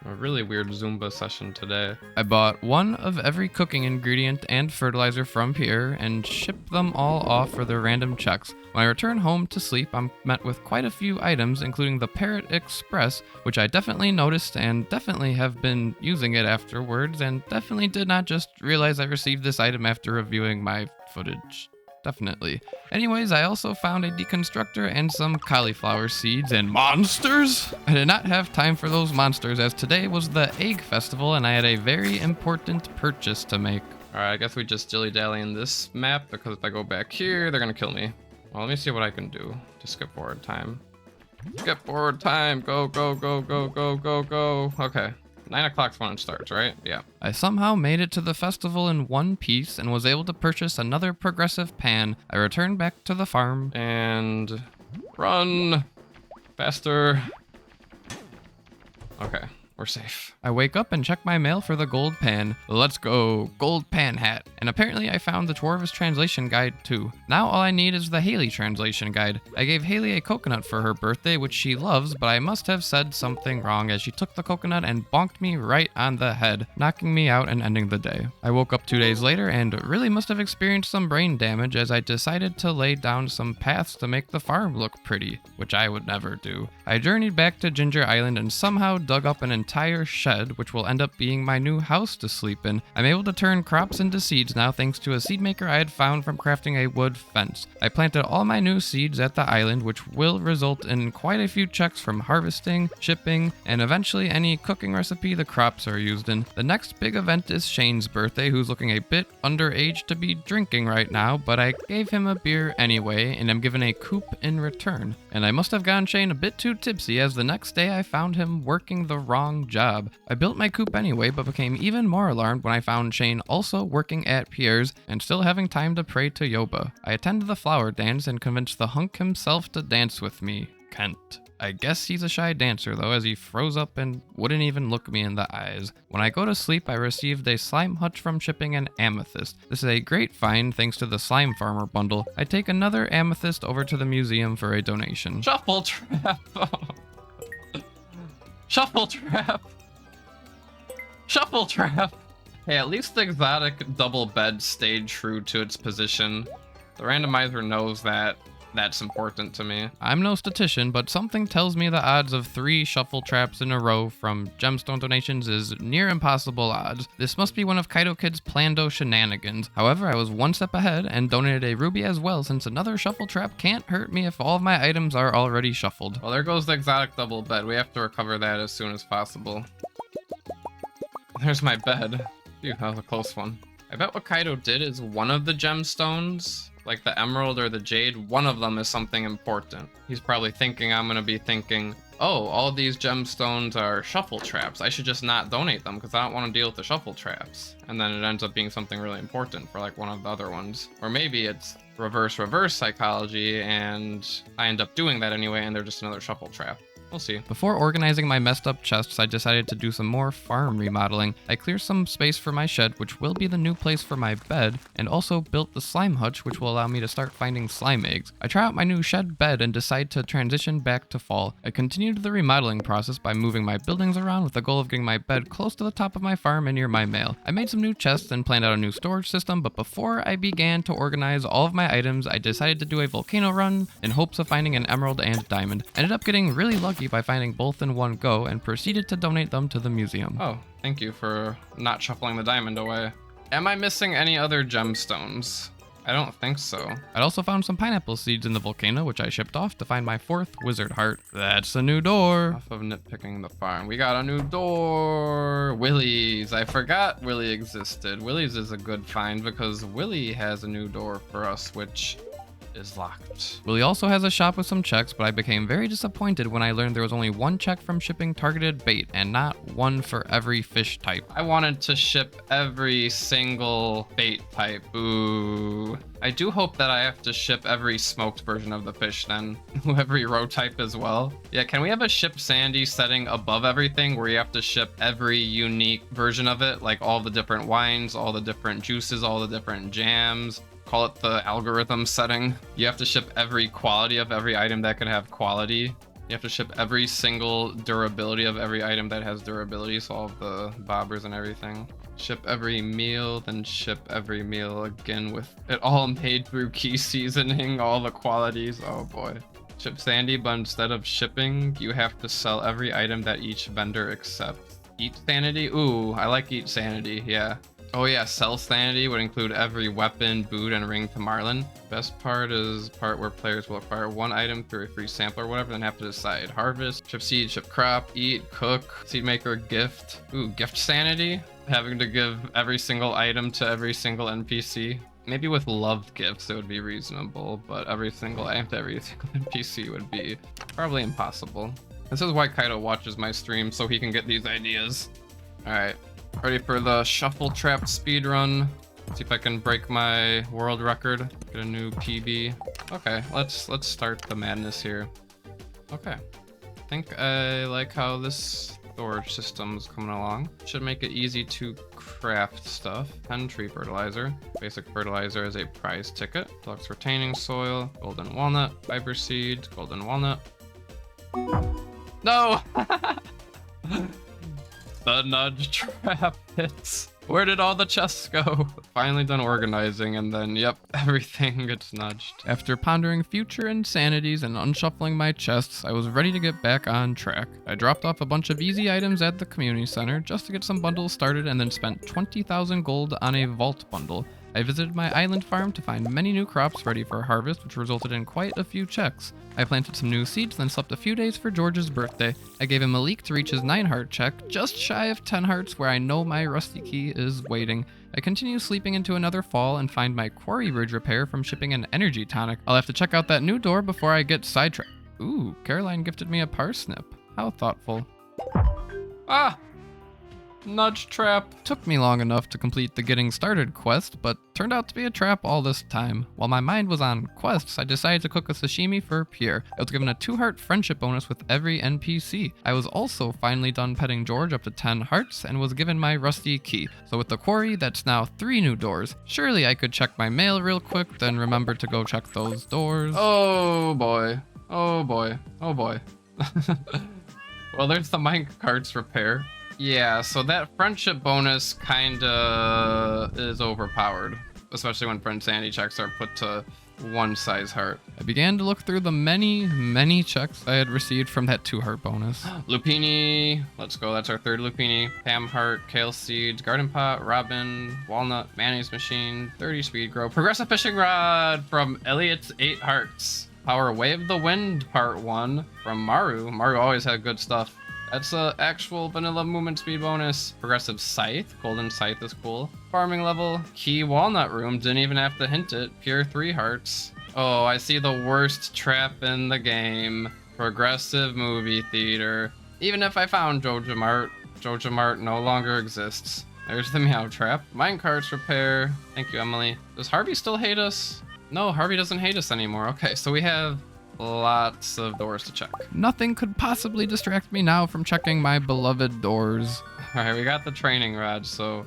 A really weird Zumba session today. I bought one of every cooking ingredient and fertilizer from Pierre and shipped them all off for their random checks. When I return home to sleep, I'm met with quite a few items, including the Parrot Express, which I definitely noticed and definitely have been using it afterwards, and definitely did not just realize I received this item after reviewing my footage. Definitely. Anyways, I also found a deconstructor and some cauliflower seeds and monsters. I did not have time for those monsters as today was the Egg Festival and I had a very important purchase to make. Alright, I guess we just dilly-dally in this map because if I go back here, they're gonna kill me. Well, let me see what I can do to skip forward time. Skip forward time. Go, go, go, go, go, go, go. Okay. 9 o'clock's when it starts, right? Yeah. I somehow made it to the festival in one piece and was able to purchase another progressive pan. I returned back to the farm and run faster. Okay, we're safe. I wake up and check my mail for the gold pan. Let's go, gold pan hat. And apparently I found the Dwarves translation guide too. Now all I need is the Haley translation guide. I gave Haley a coconut for her birthday, which she loves, but I must have said something wrong as she took the coconut and bonked me right on the head, knocking me out and ending the day. I woke up 2 days later and really must have experienced some brain damage as I decided to lay down some paths to make the farm look pretty, which I would never do. I journeyed back to Ginger Island and somehow dug up an entire shed, which will end up being my new house to sleep in. I'm able to turn crops into seeds now thanks to a seed maker I had found from crafting a wood fence. I planted all my new seeds at the island, which will result in quite a few checks from harvesting, shipping, and eventually any cooking recipe the crops are used in. The next big event is Shane's birthday, who's looking a bit underage to be drinking right now, but I gave him a beer anyway, and am given a coop in return. And I must have gotten Shane a bit too tipsy as the next day I found him working the wrong job. I built my coop anyway, but became even more alarmed when I found Shane also working at Pierre's and still having time to pray to Yoba. I attended the flower dance and convinced the hunk himself to dance with me, Kent. I guess he's a shy dancer though, as he froze up and wouldn't even look me in the eyes. When I go to sleep, I received a slime hutch from shipping an amethyst. This is a great find thanks to the slime farmer bundle. I take another amethyst over to the museum for a donation. Shuffle trap! Shuffle trap! Shuffle trap! Hey, at least the exotic double bed stayed true to its position. The randomizer knows that that's important to me. I'm no statistician, but something tells me the odds of 3 shuffle traps in a row from gemstone donations is near impossible odds. This must be one of Kaido Kid's plando shenanigans. However, I was one step ahead and donated a ruby as well, since another shuffle trap can't hurt me if all of my items are already shuffled. Well, there goes the exotic double bed. We have to recover that as soon as possible. There's my bed. Phew, that was a close one. I bet what Kaido did is one of the gemstones, like the emerald or the jade, one of them is something important. He's probably thinking I'm gonna be thinking, oh, all these gemstones are shuffle traps. I should just not donate them because I don't want to deal with the shuffle traps. And then it ends up being something really important for like one of the other ones. Or maybe it's reverse psychology and I end up doing that anyway and they're just another shuffle trap. We'll see. Before organizing my messed up chests, I decided to do some more farm remodeling. I cleared some space for my shed, which will be the new place for my bed, and also built the slime hutch, which will allow me to start finding slime eggs. I try out my new shed bed and decide to transition back to fall. I continued the remodeling process by moving my buildings around with the goal of getting my bed close to the top of my farm and near my mail. I made some new chests and planned out a new storage system, but before I began to organize all of my items, I decided to do a volcano run in hopes of finding an emerald and diamond. I ended up getting really lucky by finding both in one go and proceeded to donate them to the museum. Oh, thank you for not shuffling the diamond away. Am I missing any other gemstones? I don't think so. I'd also found some pineapple seeds in the volcano, which I shipped off to find my 4th wizard heart. That's a new door. Off of nitpicking the farm. We got a new door. Willie's. I forgot Willie existed. Willie's is a good find because Willie has a new door for us, which is locked. Willie also has a shop with some checks, but I became very disappointed when I learned there was only one check from shipping targeted bait and not one for every fish type. I wanted to ship every single bait type. Ooh. I do hope that I have to ship every smoked version of the fish then. Every row type as well. Yeah, can we have a ship Sandy setting above everything where you have to ship every unique version of it? Like all the different wines, all the different juices, all the different jams. Call it the algorithm setting. You have to ship every quality of every item that can have quality. You have to ship every single durability of every item that has durability, so all of the bobbers and everything. Ship every meal, then ship every meal again with it all made through key seasoning, all the qualities. Oh boy. Ship Sandy, but instead of shipping, you have to sell every item that each vendor accepts. Eat Sanity? Ooh, I like Eat Sanity, yeah. Oh yeah, sell sanity would include every weapon, boot, and ring to Marlin. Best part is part where players will acquire one item through a free sample or whatever, then have to decide. Harvest, ship seed, ship crop, eat, cook, seed maker, gift. Ooh, gift sanity? Having to give every single item to every single NPC. Maybe with loved gifts it would be reasonable, but every single item to every single NPC would be probably impossible. This is why Kaito watches my stream, so he can get these ideas. Alright. Ready for the shuffle trap speedrun. See if I can break my world record. Get a new PB. Okay, let's start the madness here. Okay. I think I like how this storage system's coming along. Should make it easy to craft stuff. 10 tree fertilizer. Basic fertilizer is a prize ticket. Deluxe retaining soil. Golden walnut. Fiber seeds. Golden walnut. No! The nudge trap hits. Where did all the chests go? Finally done organizing, and then, yep, everything gets nudged. After pondering future insanities and unshuffling my chests, I was ready to get back on track. I dropped off a bunch of easy items at the community center just to get some bundles started and then spent 20,000 gold on a vault bundle. I visited my island farm to find many new crops ready for harvest, which resulted in quite a few checks. I planted some new seeds, then slept a few days for George's birthday. I gave him a leak to reach his 9-heart check, just shy of 10 hearts where I know my rusty key is waiting. I continue sleeping into another fall and find my quarry bridge repair from shipping an energy tonic. I'll have to check out that new door before I get sidetracked. Ooh, Caroline gifted me a parsnip. How thoughtful. Ah! Nudge trap. Took me long enough to complete the getting started quest, but turned out to be a trap all this time. While my mind was on quests, I decided to cook a sashimi for Pierre. I was given a 2-heart friendship bonus with every NPC. I was also finally done petting George up to 10 hearts and was given my rusty key. So with the quarry, that's now 3 new doors. Surely I could check my mail real quick, then remember to go check those doors. Oh boy. Oh boy. Oh boy. Well, there's the minecarts repair. Yeah, so that friendship bonus kinda is overpowered, especially when friend sanity checks are put to 1 size heart. I began to look through the many checks I had received from that 2-heart bonus. Lupini, let's go, that's our 3rd Lupini. Pam heart, kale seeds, garden pot, robin, walnut, mayonnaise machine, 30 speed grow, progressive fishing rod from Elliot's 8 hearts. Power Wave the Wind Part 1 from Maru. Maru always had good stuff. That's a actual vanilla movement speed bonus. Progressive Scythe. Golden Scythe is cool. Farming level. Key Walnut Room. Didn't even have to hint it. Pure 3 hearts. Oh, I see the worst trap in the game. Progressive movie theater. Even if I found Joja Mart no longer exists. There's the Meow Trap. Minecarts repair. Thank you, Emily. Does Harvey still hate us? No, Harvey doesn't hate us anymore. Okay, so we have lots of doors to check. Nothing could possibly distract me now from checking my beloved doors. Alright, we got the training rod, so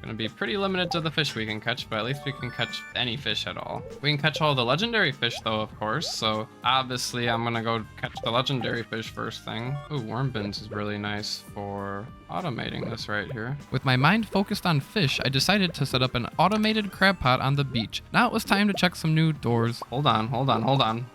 gonna be pretty limited to the fish we can catch, but at least we can catch any fish at all. We can catch all the legendary fish though, of course, so obviously I'm gonna go catch the legendary fish first thing. Ooh, worm bins is really nice for automating this right here. With my mind focused on fish, I decided to set up an automated crab pot on the beach. Now it was time to check some new doors. Hold on.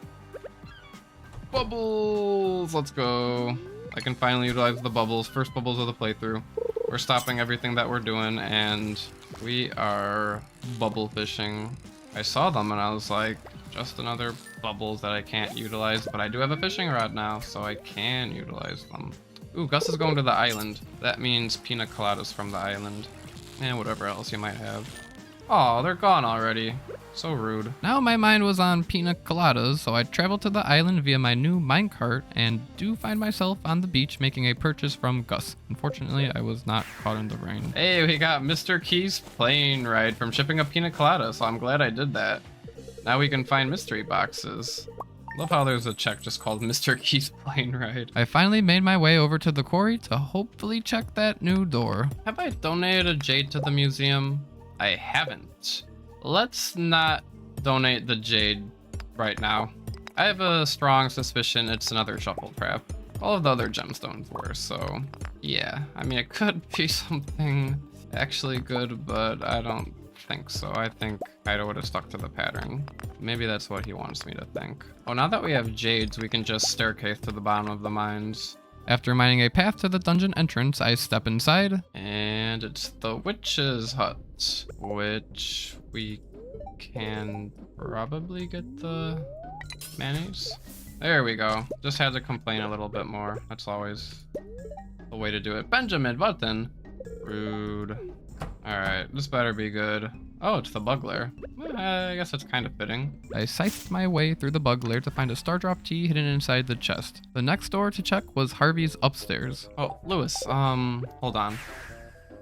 Bubbles! Let's go. I can finally utilize the bubbles. First bubbles of the playthrough. We're stopping everything that we're doing and we are bubble fishing. I saw them and I was like, just another bubbles that I can't utilize, but I do have a fishing rod now, so I can utilize them. Ooh, Gus is going to the island. That means pina coladas from the island. And whatever else you might have. Oh, they're gone already. So rude. Now my mind was on pina coladas, so I traveled to the island via my new minecart and do find myself on the beach making a purchase from Gus. Unfortunately, I was not caught in the rain. Hey, we got Mr. Key's plane ride from shipping a pina colada, so I'm glad I did that. Now we can find mystery boxes. Love how there's a check just called Mr. Key's plane ride. I finally made my way over to the quarry to hopefully check that new door. Have I donated a jade to the museum? I haven't. Let's not donate the jade right now. I have a strong suspicion it's another shuffle trap. All of the other gemstones were, so yeah. I mean, it could be something actually good, but I don't think so. I think Kaido would have stuck to the pattern. Maybe that's what he wants me to think. Oh, now that we have jades, we can just staircase to the bottom of the mines. After mining a path to the dungeon entrance, I step inside. And it's the witch's hut, which we can probably get the mayonnaise. There we go. Just had to complain a little bit more. That's always the way to do it. Benjamin Button. Rude. Alright, this better be good. Oh, it's the bug lair. I guess that's kind of fitting. I scythed my way through the bug lair to find a Stardrop tea hidden inside the chest. The next door to check was Harvey's upstairs. Oh, Lewis, hold on.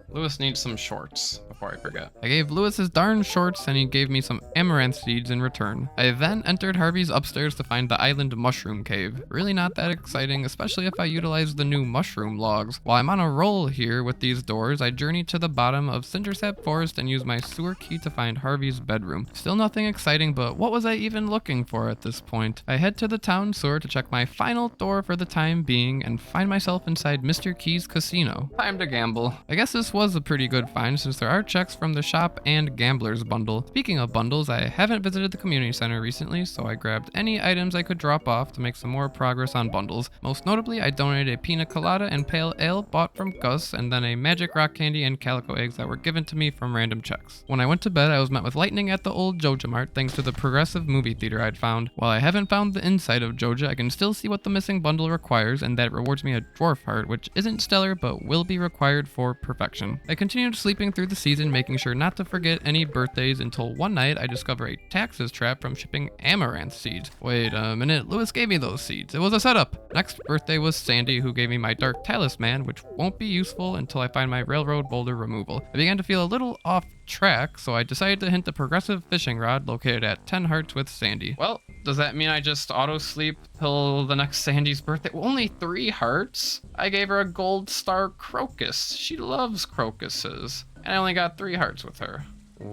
Lewis needs some shorts before I forget. I gave Lewis his darn shorts and he gave me some amaranth seeds in return. I then entered Harvey's upstairs to find the island mushroom cave. Really not that exciting, especially if I utilize the new mushroom logs. While I'm on a roll here with these doors, I journey to the bottom of Cindersap Forest and use my sewer key to find Harvey's bedroom. Still nothing exciting, but what was I even looking for at this point? I head to the town sewer to check my final door for the time being and find myself inside Mr. Key's casino. Time to gamble. I guess this was a pretty good find since there are checks from the shop and gambler's bundle. Speaking of bundles, I haven't visited the community center recently, so I grabbed any items I could drop off to make some more progress on bundles. Most notably, I donated a pina colada and pale ale bought from Gus, and then a magic rock candy and calico eggs that were given to me from random checks. When I went to bed, I was met with lightning at the old Joja Mart thanks to the progressive movie theater I'd found. While I haven't found the inside of Joja, I can still see what the missing bundle requires, and that it rewards me a dwarf heart, which isn't stellar but will be required for perfection. I continued sleeping through the season, making sure not to forget any birthdays until one night I discover a taxes trap from shipping amaranth seeds. Wait a minute, Lewis gave me those seeds. It was a setup. Next birthday was Sandy, who gave me my dark talisman, which won't be useful until I find my railroad boulder removal. I began to feel a little off track, so I decided to hint the progressive fishing rod located at 10 hearts with Sandy. Well, does that mean I just auto sleep till the next Sandy's birthday? Only 3 hearts? I gave her a gold star crocus. She loves crocuses. And I only got 3 hearts with her.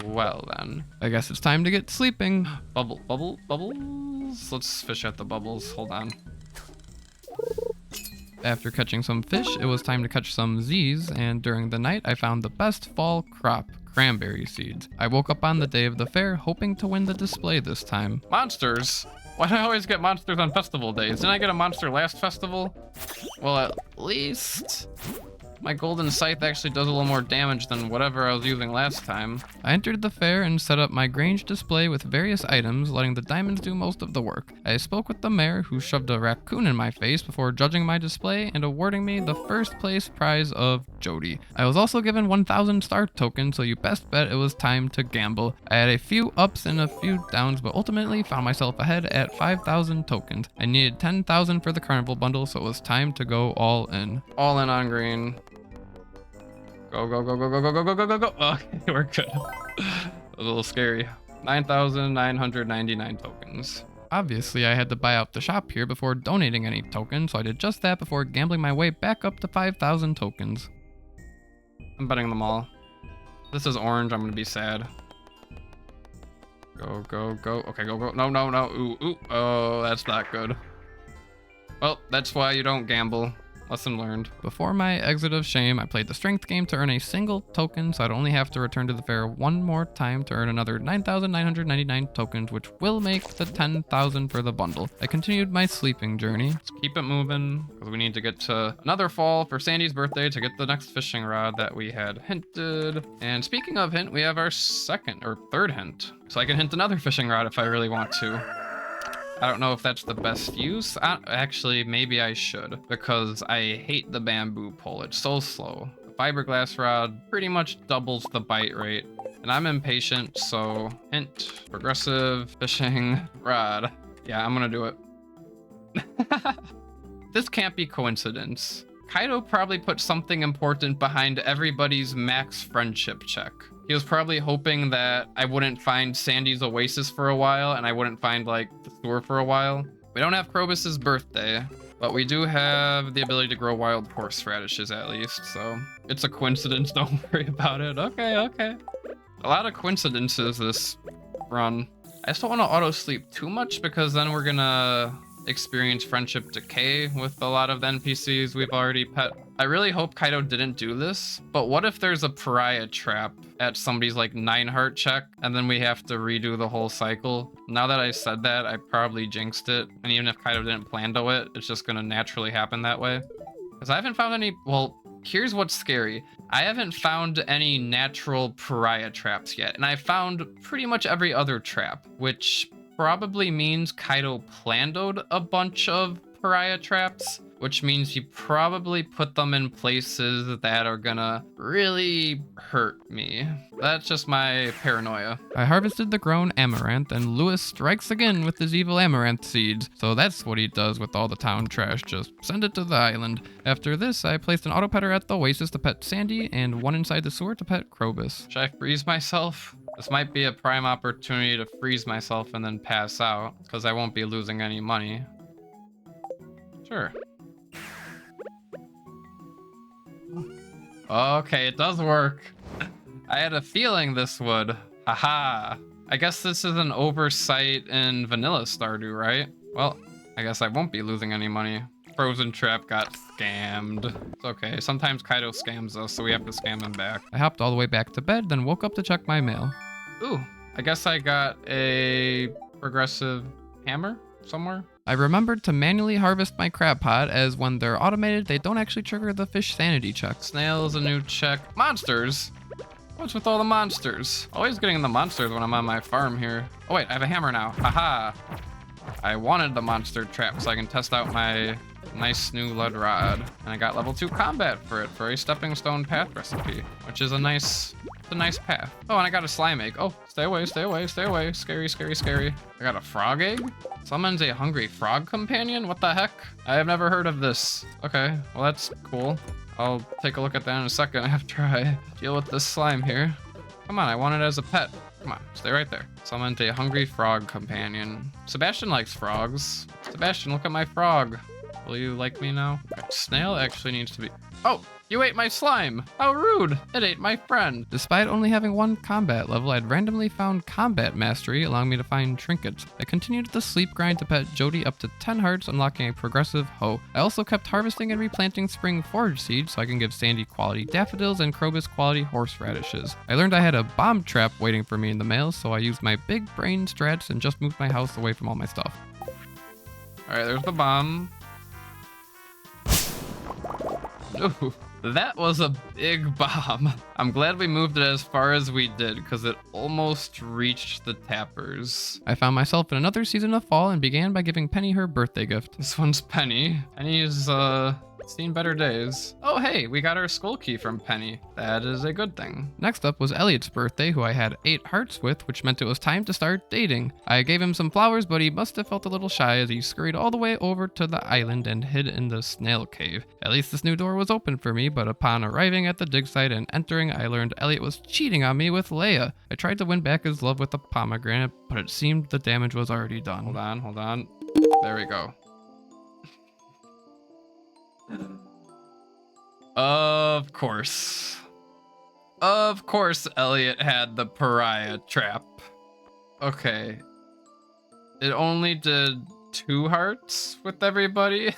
Well then. I guess it's time to get sleeping. Bubbles. Let's fish at the bubbles. Hold on. After catching some fish, it was time to catch some Z's, and during the night I found the best fall crop, cranberry seeds. I woke up on the day of the fair hoping to win the display this time. Monsters? Why do I always get monsters on festival days? Didn't I get a monster last festival? Well, at least My golden scythe actually does a little more damage than whatever I was using last time. I entered the fair and set up my Grange display with various items, letting the diamonds do most of the work. I spoke with the mayor, who shoved a raccoon in my face before judging my display and awarding me the first place prize of Jody. I was also given 1,000 star tokens, so you best bet it was time to gamble. I had a few ups and a few downs, but ultimately found myself ahead at 5,000 tokens. I needed 10,000 for the carnival bundle, so it was time to go all in. All in on green. Go, go, go, go, go, go, go, go, go, go, go. Okay, we're good. A little scary. 9,999 tokens. Obviously, I had to buy out the shop here before donating any tokens, so I did just that before gambling my way back up to 5,000 tokens. I'm betting them all. This is orange, I'm gonna be sad. Go, go, go. Okay, go, go. No, no, no. Ooh, ooh. Oh, that's not good. Well, that's why you don't gamble. Lesson learned. Before my exit of shame, I played the strength game to earn a single token, so I'd only have to return to the fair one more time to earn another 9,999 tokens, which will make the 10,000 for the bundle. I continued my sleeping journey. Let's keep it moving, because we need to get to another fall for Sandy's birthday to get the next fishing rod that we had hinted. And speaking of hint, we have our second or third hint. So I can hint another fishing rod if I really want to. I don't know if that's the best use. Actually, maybe I should, because I hate the bamboo pole. It's so slow. The fiberglass rod pretty much doubles the bite rate, and I'm impatient, so hint, progressive fishing rod. Yeah, I'm gonna do it. This can't be coincidence. Kaido probably put something important behind everybody's max friendship check. He was probably hoping that I wouldn't find Sandy's oasis for a while and I wouldn't find like the sewer for a while. We don't have Krobus's birthday, but we do have the ability to grow wild horseradishes at least, so it's a coincidence, don't worry about it. Okay, okay. A lot of coincidences this run. I just don't want to auto sleep too much because then we're gonna experience friendship decay with a lot of the NPCs we've already pet. I really hope Kaido didn't do this, but what if there's a pariah trap at somebody's like 9 heart check and then we have to redo the whole cycle? Now that I said that, I probably jinxed it, and even if Kaido didn't plan to it, it's just gonna naturally happen that way. Because I haven't found any, well, here's what's scary. I haven't found any natural pariah traps yet, and I found pretty much every other trap, which probably means Kaido planned out a bunch of pariah traps, which means he probably put them in places that are gonna really hurt me. That's just my paranoia. I harvested the grown amaranth, and Lewis strikes again with his evil amaranth seeds. So that's what he does with all the town trash, just send it to the island. After this, I placed an auto-petter at the oasis to pet Sandy, and one inside the sewer to pet Krobus. Should I freeze myself? This might be a prime opportunity to freeze myself and then pass out, because I won't be losing any money. Sure. Okay, it does work. I had a feeling this would. Haha. I guess this is an oversight in vanilla Stardew, right? Well, I guess I won't be losing any money. Frozen Trap got scammed. It's okay, sometimes Kaido scams us, so we have to scam him back. I hopped all the way back to bed, then woke up to check my mail. Ooh, I guess I got a progressive hammer somewhere. I remembered to manually harvest my crab pot, as when they're automated, they don't actually trigger the fish sanity check. Snail's a new check. Monsters? What's with all the monsters? Always getting the monsters when I'm on my farm here. Oh wait, I have a hammer now. Haha. I wanted the monster trap so I can test out my nice new lead rod. And I got level 2 combat for it, for a stepping stone path recipe, which is a nice path. Oh, and I got a slime egg. Oh, stay away, stay away, stay away. Scary, scary, scary. I got a frog egg? Summons a hungry frog companion? What the heck? I have never heard of this. Okay, well that's cool. I'll take a look at that in a second after I deal with this slime here. Come on, I want it as a pet. Come on, stay right there. Summoned a hungry frog companion. Sebastian likes frogs. Sebastian, look at my frog. Will you like me now? Snail actually needs to be... Oh, you ate my slime. How rude. It ate my friend. Despite only having 1 combat level, I'd randomly found combat mastery, allowing me to find trinkets. I continued the sleep grind to pet Jody up to 10 hearts, unlocking a progressive hoe. I also kept harvesting and replanting spring forage seeds so I can give Sandy quality daffodils and Krobus quality horseradishes. I learned I had a bomb trap waiting for me in the mail, so I used my big brain strats and just moved my house away from all my stuff. All right, there's the bomb. Ooh, That was a big bomb. I'm glad we moved it as far as we did because it almost reached the tappers. I found myself in another season of fall and began by giving Penny her birthday gift. This one's Penny. Penny's seen better days. Oh hey, we got our skull key from Penny. That is a good thing. Next up was Elliot's birthday, who I had 8 hearts with, which meant it was time to start dating. I gave him some flowers, but he must have felt a little shy as he scurried all the way over to the island and hid in the snail cave. At least this new door was open for me, but upon arriving at the dig site and entering, I learned Elliot was cheating on me with Leia. I tried to win back his love with a pomegranate, but it seemed the damage was already done. Hold on. There we go. Of course. Of course Elliot had the pariah trap. Okay. It only did 2 hearts with everybody.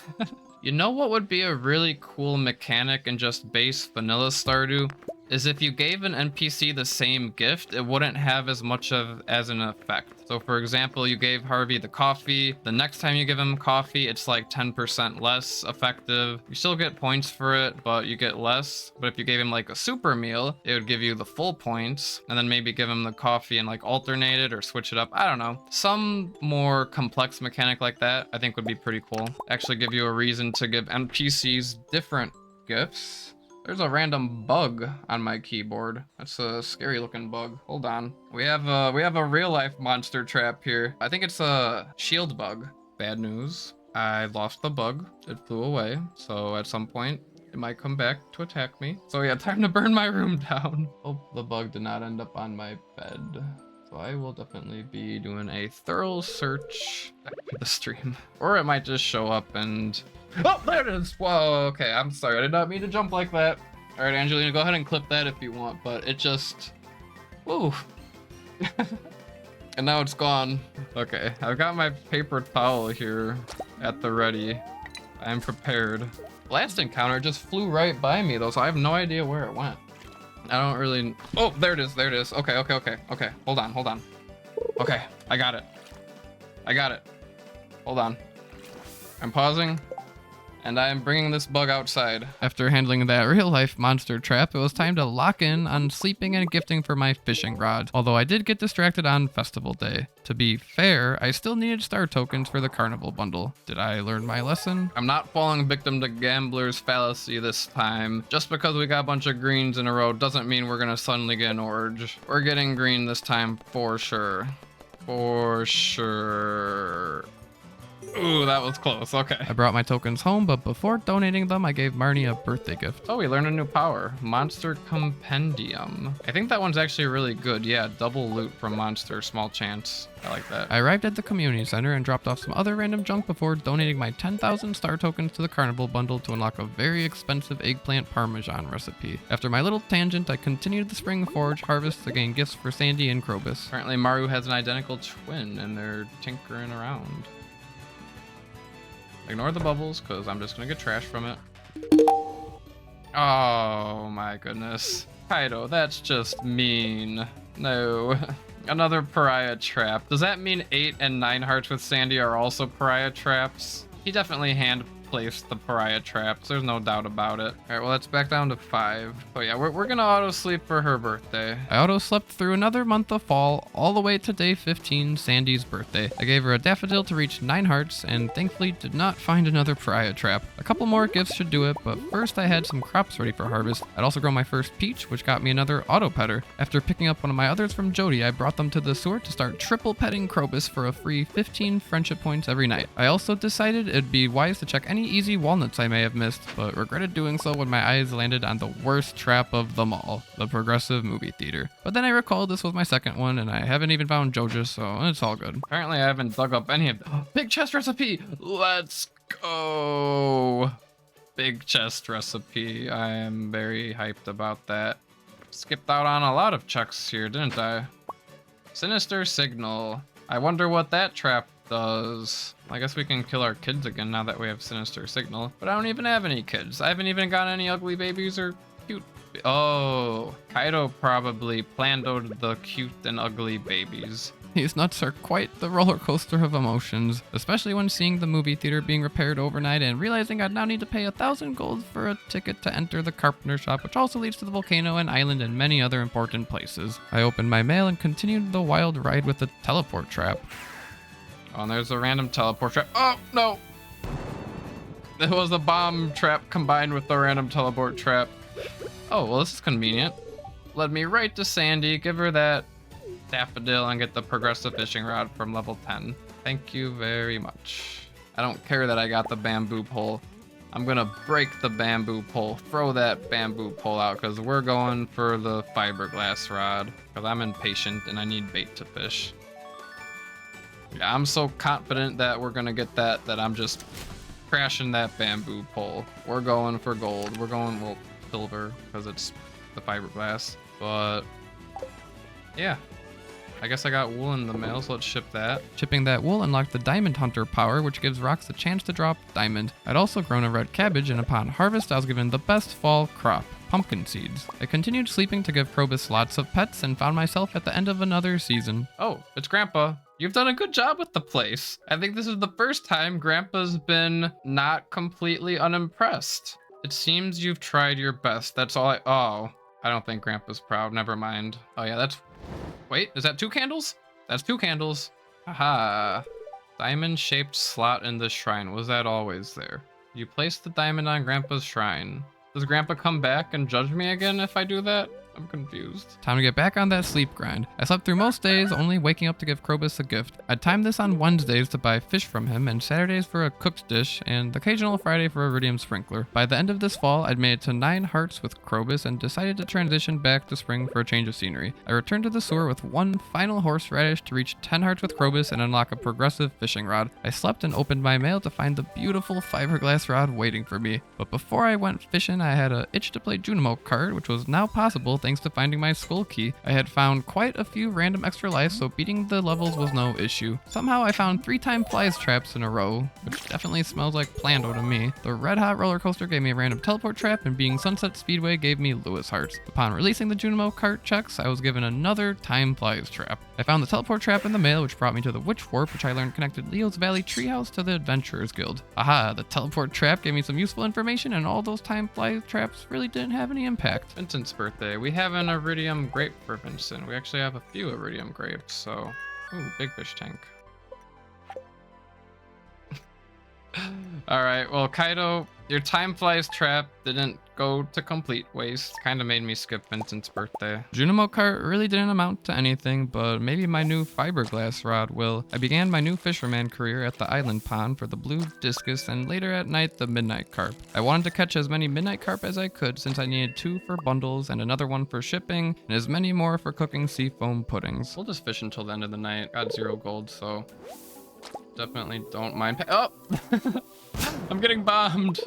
You know what would be a really cool mechanic in just base vanilla Stardew? Is if you gave an NPC the same gift, it wouldn't have as much as an effect. So for example, you gave Harvey the coffee. The next time you give him coffee, it's like 10% less effective. You still get points for it, but you get less. But if you gave him like a super meal, it would give you the full points, and then maybe give him the coffee and like alternate it or switch it up. I don't know. Some more complex mechanic like that, I think would be pretty cool. Actually give you a reason to give NPCs different gifts. There's a random bug on my keyboard. That's a scary looking bug. Hold on. We have a real life monster trap here. I think it's a shield bug. Bad news. I lost the bug. It flew away. So at some point it might come back to attack me. So yeah, time to burn my room down. Hope the bug did not end up on my bed. So I will definitely be doing a thorough search after the stream. Or it might just show up and... Oh, there it is! Whoa, okay, I'm sorry. I did not mean to jump like that. All right, Angelina, go ahead and clip that if you want, but it just... Woo! And now it's gone. Okay, I've got my paper towel here at the ready. I'm prepared. Last encounter just flew right by me, though, so I have no idea where it went. I don't really... Oh, there it is, there it is. Okay. Hold on. Okay, I got it. Hold on. I'm pausing. And I am bringing this bug outside. After handling that real-life monster trap, it was time to lock in on sleeping and gifting for my fishing rod, although I did get distracted on festival day. To be fair, I still needed star tokens for the carnival bundle. Did I learn my lesson? I'm not falling victim to gambler's fallacy this time. Just because we got a bunch of greens in a row doesn't mean we're gonna suddenly get an orange. We're getting green this time for sure. For sure. Ooh, that was close. Okay. I brought my tokens home, but before donating them, I gave Marnie a birthday gift. Oh, we learned a new power. Monster Compendium. I think that one's actually really good. Yeah, double loot from monster, small chance. I like that. I arrived at the community center and dropped off some other random junk before donating my 10,000 star tokens to the carnival bundle to unlock a very expensive eggplant parmesan recipe. After my little tangent, I continued the spring forage harvest to gain gifts for Sandy and Krobus. Apparently Maru has an identical twin and they're tinkering around. Ignore the bubbles, because I'm just going to get trash from it. Oh my goodness. Kaido, that's just mean. No. Another pariah trap. Does that mean 8 and 9 hearts with Sandy are also pariah traps? He definitely hand-placed the pariah traps. There's no doubt about it. All right, well, that's back down to 5. Oh yeah, we're gonna auto-sleep for her birthday. I auto-slept through another month of fall, all the way to day 15, Sandy's birthday. I gave her a daffodil to reach 9 hearts, and thankfully did not find another pariah trap. A couple more gifts should do it, but first I had some crops ready for harvest. I'd also grown my first peach, which got me another auto-petter. After picking up one of my others from Jody, I brought them to the sewer to start triple petting Krobus for a free 15 friendship points every night. I also decided it'd be wise to check any easy walnuts I may have missed, but regretted doing so when my eyes landed on the worst trap of them all, the Progressive Movie Theater. But then I recalled this was my second one, and I haven't even found Joja's, so it's all good. Apparently I haven't dug up any of them. Big chest recipe! Let's go! Big chest recipe. I am very hyped about that. Skipped out on a lot of checks here, didn't I? Sinister Signal. I wonder what that trap does. I guess we can kill our kids again now that we have Sinister Signal. But I don't even have any kids. I haven't even got any ugly babies or cute Oh, Kaido probably planned out the cute and ugly babies. These nuts are quite the roller coaster of emotions, especially when seeing the movie theater being repaired overnight and realizing I'd now need to pay 1,000 gold for a ticket to enter the carpenter shop, which also leads to the volcano and island and many other important places. I opened my mail and continued the wild ride with the teleport trap. Oh, and there's a random teleport trap. Oh, no! It was a bomb trap combined with the random teleport trap. Oh, well, this is convenient. Led me right to Sandy, give her that daffodil and get the progressive fishing rod from level 10. Thank you very much. I don't care that I got the bamboo pole. I'm gonna break the bamboo pole, throw that bamboo pole out, because we're going for the fiberglass rod, because I'm impatient and I need bait to fish. Yeah, I'm so confident that we're gonna get that I'm just crashing that bamboo pole. We're going for gold. We're going, well, silver, because it's the fiberglass. But yeah, I guess I got wool in the mail, so let's ship that. Shipping that wool unlocked the Diamond Hunter power, which gives rocks a chance to drop diamond. I'd also grown a red cabbage, and upon harvest, I was given the best fall crop, pumpkin seeds. I continued sleeping to give Krobus lots of pets and found myself at the end of another season. Oh, it's Grandpa. You've done a good job with the place. I think this is the first time Grandpa's been not completely unimpressed. It seems you've tried your best. That's all oh, I don't think Grandpa's proud. Never mind. Oh yeah, wait, is that 2 candles? That's 2 candles. Aha. Diamond-shaped slot in the shrine. Was that always there? You place the diamond on Grandpa's shrine. Does Grandpa come back and judge me again if I do that? I'm confused. Time to get back on that sleep grind. I slept through most days, only waking up to give Krobus a gift. I'd timed this on Wednesdays to buy fish from him, and Saturdays for a cooked dish, and the occasional Friday for a iridium sprinkler. By the end of this fall, I'd made it to 9 hearts with Krobus and decided to transition back to spring for a change of scenery. I returned to the sewer with 1 final horseradish to reach 10 hearts with Krobus and unlock a progressive fishing rod. I slept and opened my mail to find the beautiful fiberglass rod waiting for me. But before I went fishing, I had an itch to play Junimo card, which was now possible thanks to finding my skull key. I had found quite a few random extra lives, so beating the levels was no issue. Somehow I found 3 time flies traps in a row, which definitely smells like Plando to me. The red hot roller coaster gave me a random teleport trap, and being Sunset Speedway gave me Lewis hearts. Upon releasing the Junimo cart checks, I was given another time flies trap. I found the teleport trap in the mail, which brought me to the Witch Warp, which I learned connected Leo's Valley Treehouse to the Adventurers Guild. Aha, the teleport trap gave me some useful information, and all those time flies traps really didn't have any impact. Vincent's birthday. We have an iridium grape for Vincent. We actually have a few iridium grapes, so... Ooh, big fish tank. Alright, well, Kaido, your time flies trap didn't go to complete waste. Kinda made me skip Vincent's birthday. Junimo cart really didn't amount to anything, but maybe my new fiberglass rod will. I began my new fisherman career at the island pond for the blue discus and later at night the midnight carp. I wanted to catch as many midnight carp as I could since I needed 2 for bundles and another 1 for shipping and as many more for cooking seafoam puddings. We'll just fish until the end of the night. Got 0 gold, so... Definitely don't mind oh! I'm getting bombed!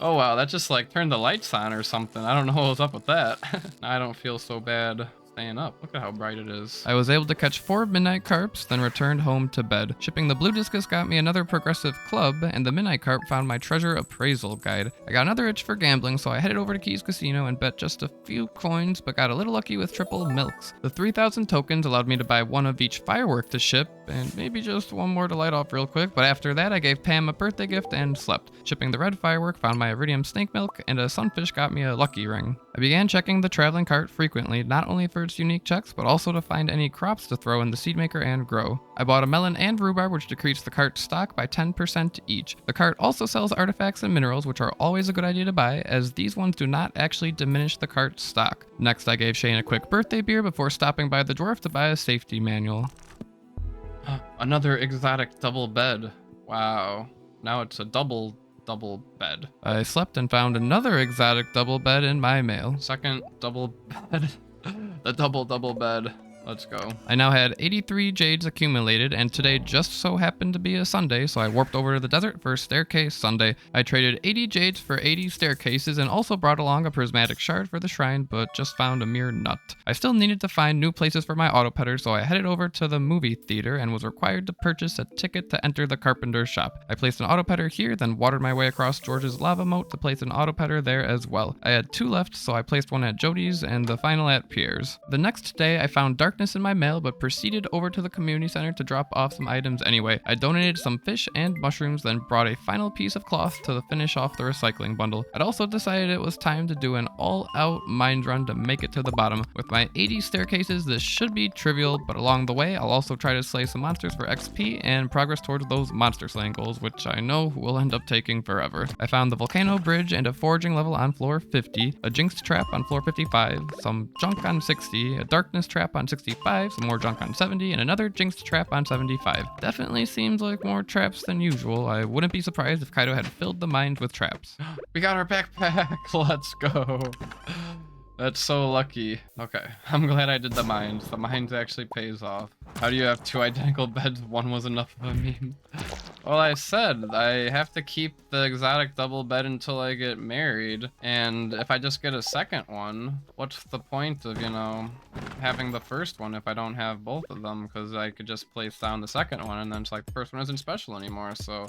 Oh wow, that just like turned the lights on or something. I don't know what was up with that. I don't feel so bad staying up. Look at how bright it is. I was able to catch 4 midnight carps, then returned home to bed. Shipping the blue discus got me another progressive club, and the midnight carp found my treasure appraisal guide. I got another itch for gambling, so I headed over to Keys Casino and bet just a few coins, but got a little lucky with triple milks. The 3,000 tokens allowed me to buy 1 of each firework to ship, and maybe just 1 more to light off real quick, but after that I gave Pam a birthday gift and slept. Shipping the red firework found my iridium snake milk, and a sunfish got me a lucky ring. I began checking the traveling cart frequently, not only for its unique checks, but also to find any crops to throw in the seed maker and grow. I bought a melon and rhubarb, which decreased the cart's stock by 10% each. The cart also sells artifacts and minerals, which are always a good idea to buy, as these ones do not actually diminish the cart's stock. Next, I gave Shane a quick birthday beer before stopping by the dwarf to buy a safety manual. Another exotic double bed. Wow. Now it's a double bed. I slept and found another exotic double bed in my mail. Second double bed. The double bed. Let's go. I now had 83 jades accumulated, and today just so happened to be a Sunday, so I warped over to the desert for Staircase Sunday. I traded 80 jades for 80 staircases and also brought along a prismatic shard for the shrine, but just found a mere nut. I still needed to find new places for my autopetter, so I headed over to the movie theater and was required to purchase a ticket to enter the carpenter's shop. I placed an autopetter here, then watered my way across George's lava moat to place an autopetter there as well. I had 2 left, so I placed one at Jody's and the final at Pierre's. The next day, I found darkness in my mail, but proceeded over to the community center to drop off some items anyway. I donated some fish and mushrooms, then brought a final piece of cloth to finish off the recycling bundle. I'd also decided it was time to do an all-out mind run to make it to the bottom. With my 80 staircases, this should be trivial, but along the way, I'll also try to slay some monsters for XP and progress towards those monster slaying goals, which I know will end up taking forever. I found the Volcano bridge and a foraging level on floor 50, a jinxed trap on floor 55, some junk on 60, a darkness trap on 65, some more junk on 70, and another jinxed trap on 75. Definitely seems like more traps than usual. I wouldn't be surprised if Kaido had filled the mines with traps. We got our backpack. Let's go. That's so lucky. Okay, I'm glad I did the mines. The mines actually pays off. How do you have 2 identical beds? One was enough of a meme. Well, I said I have to keep the exotic double bed until I get married. And if I just get a second one, what's the point of, you know, having the first one if I don't have both of them? Because I could just place down the second one and then it's like the first one isn't special anymore. So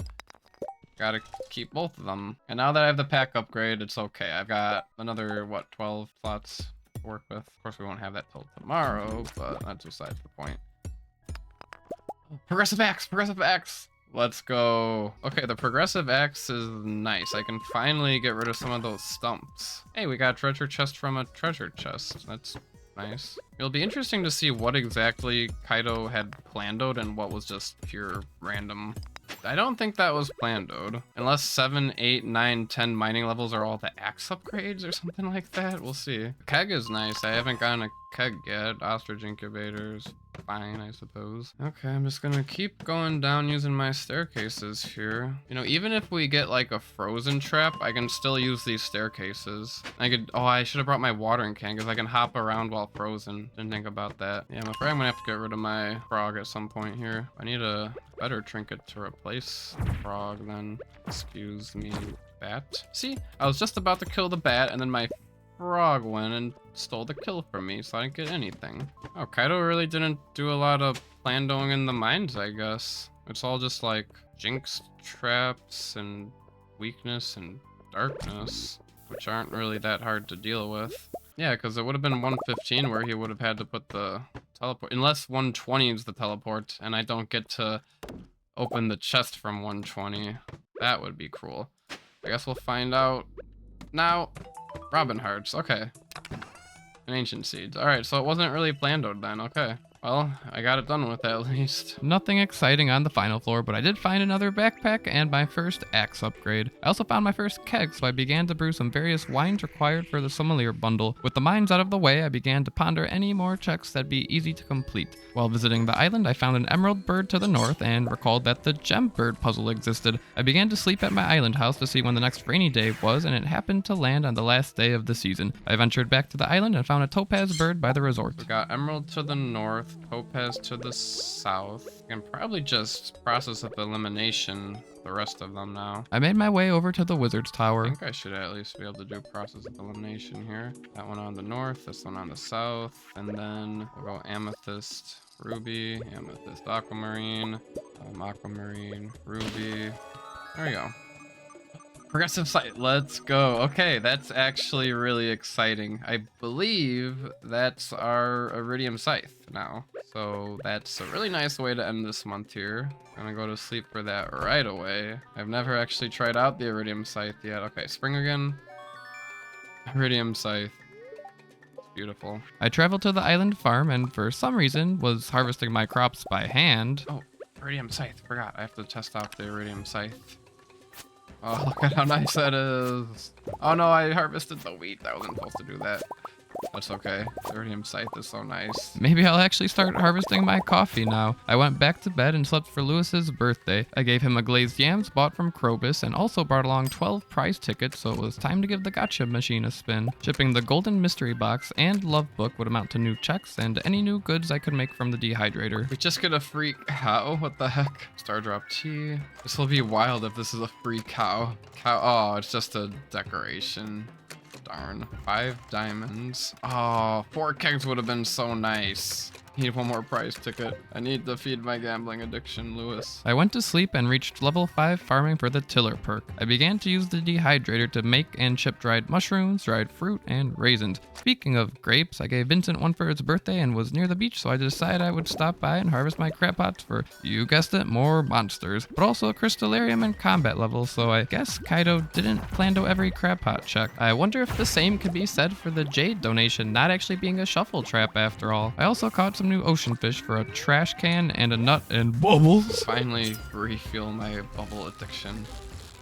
gotta keep both of them. And now that I have the pack upgrade, it's okay. I've got another, what, 12 slots to work with. Of course, we won't have that till tomorrow, but that's besides the point. Progressive axe! Progressive axe! Let's go. Okay, the progressive axe is nice. I can finally get rid of some of those stumps. Hey, we got a treasure chest from a treasure chest. That's nice. It'll be interesting to see what exactly Kaido had planned out and what was just pure random. I don't think that was planned, unless 7, 8, 9, 10 mining levels are all the axe upgrades or something like that. We'll see. Keg is nice. I haven't gotten a keg yet. Ostrich incubators, fine, I suppose. Okay, I'm just gonna keep going down using my staircases here. You know, even if we get like a frozen trap, I can still use these staircases. Oh, I should have brought my watering can because I can hop around while frozen. Didn't think about that. Yeah, I'm afraid I'm gonna have to get rid of my frog at some point here. I need a better trinket to replace the frog then. Excuse me, bat. See, I was just about to kill the bat and then my frog went and stole the kill from me, so I didn't get anything. Oh, Kaido really didn't do a lot of plandoing in the mines, I guess. It's all just like jinx traps and weakness and darkness, which aren't really that hard to deal with. Yeah, because it would have been 115 where he would have had to put the teleport, unless 120 is the teleport and I don't get to open the chest from 120. That would be cruel. I guess we'll find out now. Robin hearts, okay. And ancient seeds. Alright, so it wasn't really planned out then, okay. Well, I got it done with at least. Nothing exciting on the final floor, but I did find another backpack and my first axe upgrade. I also found my first keg, so I began to brew some various wines required for the sommelier bundle. With the mines out of the way, I began to ponder any more checks that'd be easy to complete. While visiting the island, I found an emerald bird to the north and recalled that the gem bird puzzle existed. I began to sleep at my island house to see when the next rainy day was, and it happened to land on the last day of the season. I ventured back to the island and found a topaz bird by the resort. We got emerald to the north, topaz to the south. I can probably just process of elimination the rest of them now. I made my way over to the wizard's tower. I think I should at least be able to do process of elimination here. That one on the north, this one on the south, and then we'll go amethyst, ruby, amethyst, aquamarine, aquamarine, ruby. There we go. Progressive sight, let's go. Okay, that's actually really exciting. I believe that's our iridium scythe now. So that's a really nice way to end this month here. I'm gonna go to sleep for that right away. I've never actually tried out the iridium scythe yet. Okay, spring again. Iridium scythe. It's beautiful. I traveled to the island farm and for some reason was harvesting my crops by hand. Oh, iridium scythe, forgot. I have to test out the iridium scythe. Oh, look at how nice that is. Oh no, I harvested the wheat. I wasn't supposed to do that. That's okay. The iridium scythe is so nice. Maybe I'll actually start harvesting my coffee now. I went back to bed and slept for Lewis's birthday. I gave him a glazed yams bought from Krobus and also brought along 12 prize tickets, so it was time to give the gotcha machine a spin. Shipping the golden mystery box and love book would amount to new checks and any new goods I could make from the dehydrator. We just get a free cow? What the heck? Stardrop tea. This will be wild if this is a free cow. Oh, it's just a decoration. Darn. 5 diamonds. Oh, 4 kegs would have been so nice. Need one more prize ticket. I need to feed my gambling addiction, Lewis. I went to sleep and reached level 5 farming for the tiller perk. I began to use the dehydrator to make and ship dried mushrooms, dried fruit, and raisins. Speaking of grapes, I gave Vincent one for his birthday and was near the beach, so I decided I would stop by and harvest my crab pots for, you guessed it, more monsters, but also a crystallarium and combat levels, so I guess Kaido didn't plan to every crab pot check. I wonder if the same could be said for the jade donation not actually being a shuffle trap after all. I also caught some new ocean fish for a trash can and a nut and bubbles. Finally refuel my bubble addiction.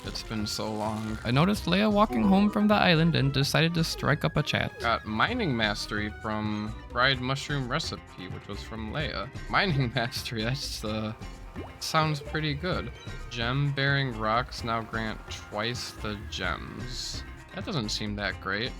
It's been so long. I noticed Leia walking home from the island and decided to strike up a chat. Got mining mastery from fried mushroom recipe, which was from Leia. Mining mastery, that's sounds pretty good. Gem bearing rocks now grant twice the gems. That doesn't seem that great.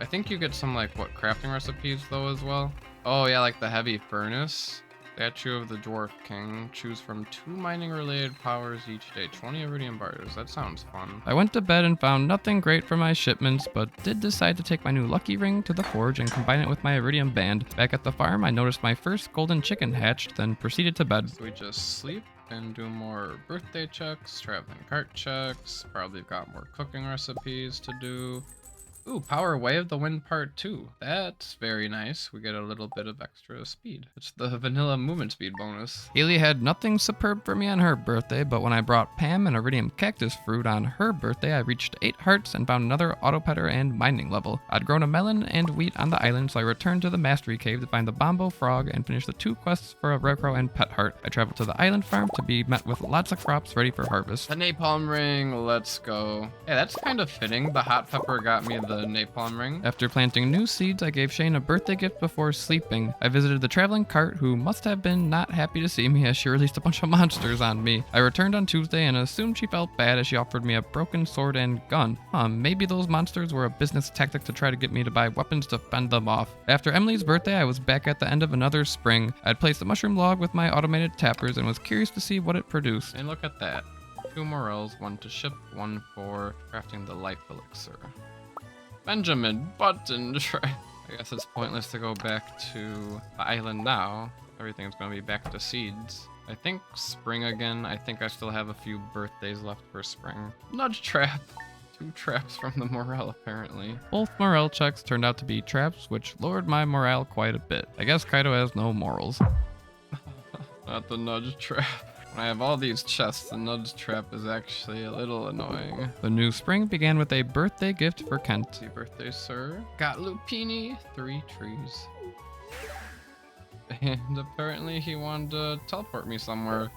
I think you get some crafting recipes though as well. Oh yeah, like the heavy furnace. Statue of the Dwarf King. Choose from 2 mining related powers each day. 20 iridium bars. That sounds fun. I went to bed and found nothing great for my shipments, but did decide to take my new lucky ring to the forge and combine it with my iridium band. Back at the farm, I noticed my first golden chicken hatched, then proceeded to bed. So we just sleep and do more birthday checks, traveling cart checks. Probably got more cooking recipes to do. Ooh, Power Wave the Wind Part 2. That's very nice. We get a little bit of extra speed. It's the vanilla movement speed bonus. Haley had nothing superb for me on her birthday, but when I brought Pam an iridium cactus fruit on her birthday, I reached 8 hearts and found another autopetter and mining level. I'd grown a melon and wheat on the island, so I returned to the Mastery Cave to find the Bombo Frog and finish the 2 quests for a Rarecrow and Pet Heart. I traveled to the island farm to be met with lots of crops ready for harvest. The napalm ring, let's go. Hey, that's kind of fitting. The hot pepper got me the napalm ring. After planting new seeds, I gave Shane a birthday gift before sleeping. I visited the traveling cart, who must have been not happy to see me as she released a bunch of monsters on me. I returned on Tuesday and assumed she felt bad as she offered me a broken sword and gun. Maybe those monsters were a business tactic to try to get me to buy weapons to fend them off. After Emily's birthday, I was back at the end of another spring. I'd placed a mushroom log with my automated tappers and was curious to see what it produced. And look at that. 2 morels, 1 to ship, 1 for crafting the life elixir. Benjamin Button try. I guess it's pointless to go back to the island now. Everything's gonna be back to seeds. I think spring again. I think I still have a few birthdays left for spring. Nudge trap. 2 traps from the morale apparently. Both morale checks turned out to be traps, which lowered my morale quite a bit. I guess Kaido has no morals. Not the nudge trap. When I have all these chests, the nudge trap is actually a little annoying. The new spring began with a birthday gift for Kent. Happy birthday, sir. Got Lupini, 3 trees. And apparently he wanted to teleport me somewhere.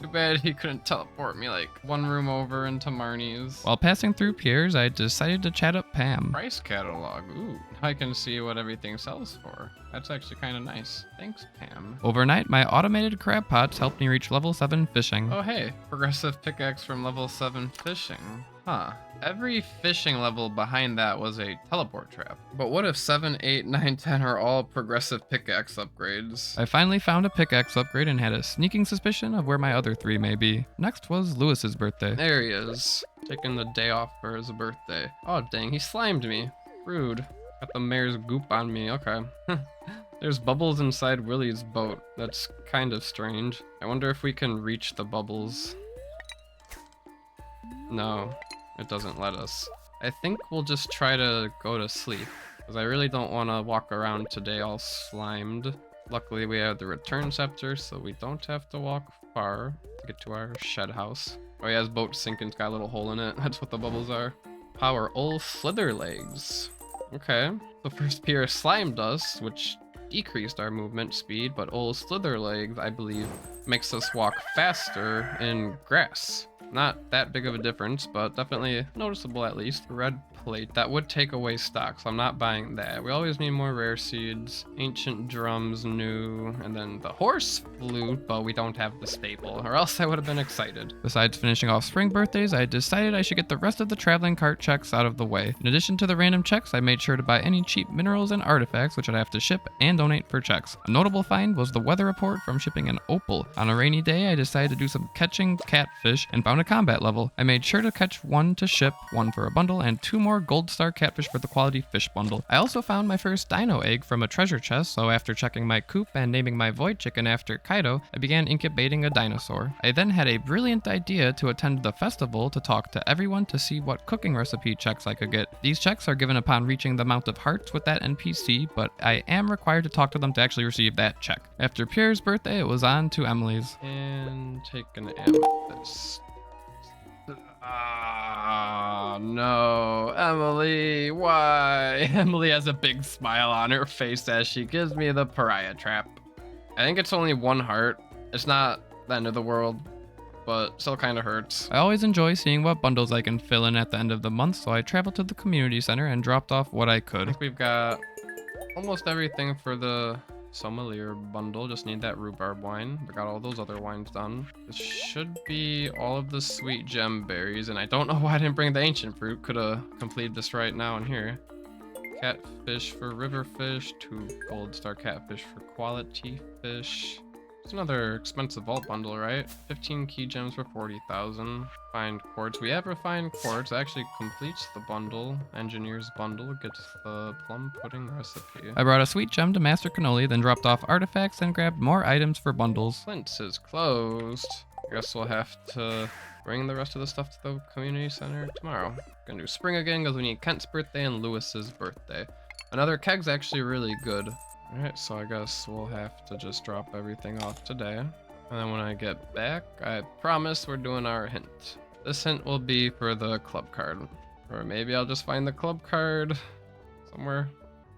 Too bad he couldn't teleport me 1 room over into Marnie's. While passing through Pierre's, I decided to chat up Pam. Price catalog. Ooh, I can see what everything sells for. That's actually kind of nice. Thanks, Pam. Overnight, my automated crab pots helped me reach level 7 fishing. Oh hey, progressive pickaxe from level 7 fishing. Huh. Every fishing level behind that was a teleport trap. But what if 7, 8, 9, 10 are all progressive pickaxe upgrades? I finally found a pickaxe upgrade and had a sneaking suspicion of where my other 3 may be. Next was Lewis's birthday. There he is. Taking the day off for his birthday. Oh dang, he slimed me. Rude. Got the mayor's goop on me, okay. There's bubbles inside Willie's boat. That's kind of strange. I wonder if we can reach the bubbles. No, it doesn't let us. I think we'll just try to go to sleep, because I really don't want to walk around today all slimed. Luckily we have the return scepter, so we don't have to walk far to get to our shed house. Oh yeah, his boat's sinking, it's got a little hole in it. That's what the bubbles are. Power Ol Slither Legs. Okay, so first Pierre slimed us, which decreased our movement speed, but Ol Slither Legs, I believe, makes us walk faster in grass. Not that big of a difference, but definitely noticeable at least. Red plate, that would take away stock, so I'm not buying that. We always need more rare seeds. Ancient drums, new, and then the horse flute, but we don't have the staple, or else I would have been excited. Besides finishing off spring birthdays, I decided I should get the rest of the traveling cart checks out of the way. In addition to the random checks, I made sure to buy any cheap minerals and artifacts which I'd have to ship and donate for checks. A notable find was the weather report from shipping an opal. On a rainy day, I decided to do some catching catfish and found a combat level. I made sure to catch one to ship, one for a bundle, and 2 more gold star catfish for the quality fish bundle. I also found my first dino egg from a treasure chest, so after checking my coop and naming my void chicken after Kaido, I began incubating a dinosaur. I then had a brilliant idea to attend the festival to talk to everyone to see what cooking recipe checks I could get. These checks are given upon reaching the amount of hearts with that NPC, but I am required to talk to them to actually receive that check. After Pierre's birthday, it was on to Emily's. And take an amethyst. Ah, no. Emily, why? Emily has a big smile on her face as she gives me the pariah trap. I think it's only 1 heart. It's not the end of the world, but still kind of hurts. I always enjoy seeing what bundles I can fill in at the end of the month, so I traveled to the community center and dropped off what I I could. think we've got almost everything for the sommelier bundle. Just need that rhubarb wine. We got all those other wines done. This should be all of the sweet gem berries, and I don't know why I didn't bring the ancient fruit. Could have completed this right now in here. Catfish for river fish, 2 gold star catfish for quality fish. It's another expensive vault bundle, right? 15 key gems for 40,000. Find quartz. We have refined quartz. Actually completes the bundle. Engineer's bundle gets the plum pudding recipe. I brought a sweet gem to Master Cannoli, then dropped off artifacts and grabbed more items for bundles. Flint's is closed. I guess we'll have to bring the rest of the stuff to the community center tomorrow. Gonna do spring again because we need Kent's birthday and Lewis's birthday. Another keg's actually really good. Alright, so I guess we'll have to just drop everything off today. And then when I get back, I promise we're doing our hint. This hint will be for the club card. Or maybe I'll just find the club card somewhere.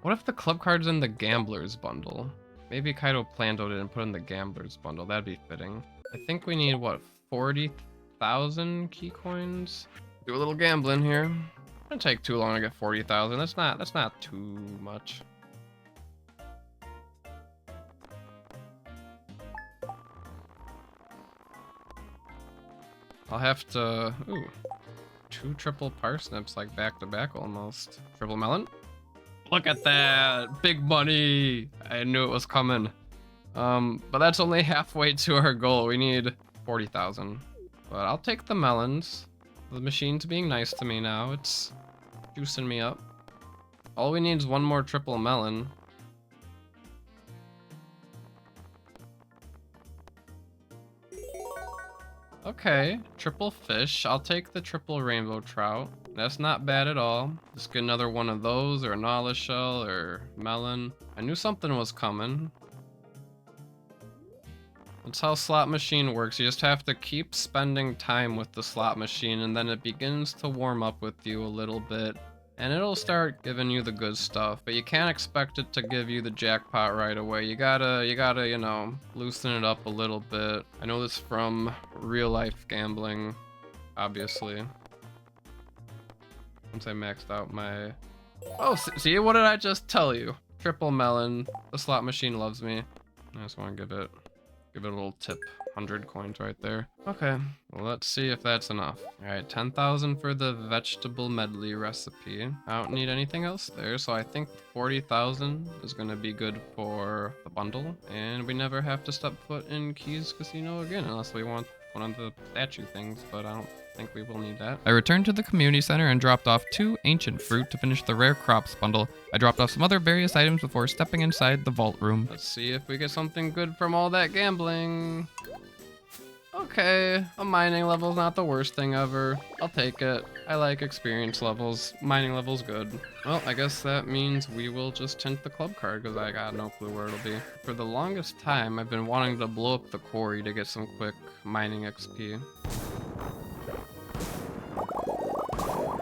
What if the club card's in the gambler's bundle? Maybe Kaido planned it and put in the gambler's bundle. That'd be fitting. I think we need, what, 40,000 key coins? Do a little gambling here. It's gonna take too long to get 40,000. That's not too much. I'll have to, ooh, 2 triple parsnips, like back to back almost. Triple melon. Look at that, big money. I knew it was coming. But that's only halfway to our goal. We need 40,000. But I'll take the melons. The machine's being nice to me now. It's juicing me up. All we need is 1 more triple melon. Okay, triple fish. I'll take the triple rainbow trout. That's not bad at all. Just get another one of those, or a nala shell, or melon. I knew something was coming. That's how slot machine works. You just have to keep spending time with the slot machine, and then it begins to warm up with you a little bit. And it'll start giving you the good stuff, but you can't expect it to give you the jackpot right away. You gotta, you know, loosen it up a little bit. I know this from real life gambling, obviously. Once I maxed out my... Oh, see, what did I just tell you? Triple melon. The slot machine loves me. I just want to give it a little tip. 100 coins right there. Okay, well, let's see if that's enough. All right, 10,000 for the vegetable medley recipe. I don't need anything else there, so I think 40,000 is gonna be good for the bundle, and we never have to step foot in Key's Casino again, unless we want one of the statue things, but I don't think we will need that. I returned to the community center and dropped off 2 ancient fruit to finish the rare crops bundle. I dropped off some other various items before stepping inside the vault room. Let's see if we get something good from all that gambling. Okay, a mining level's not the worst thing ever. I'll take it. I like experience levels. Mining level's good. Well, I guess that means we will just tint the club card because I got no clue where it'll be. For the longest time, I've been wanting to blow up the quarry to get some quick mining XP.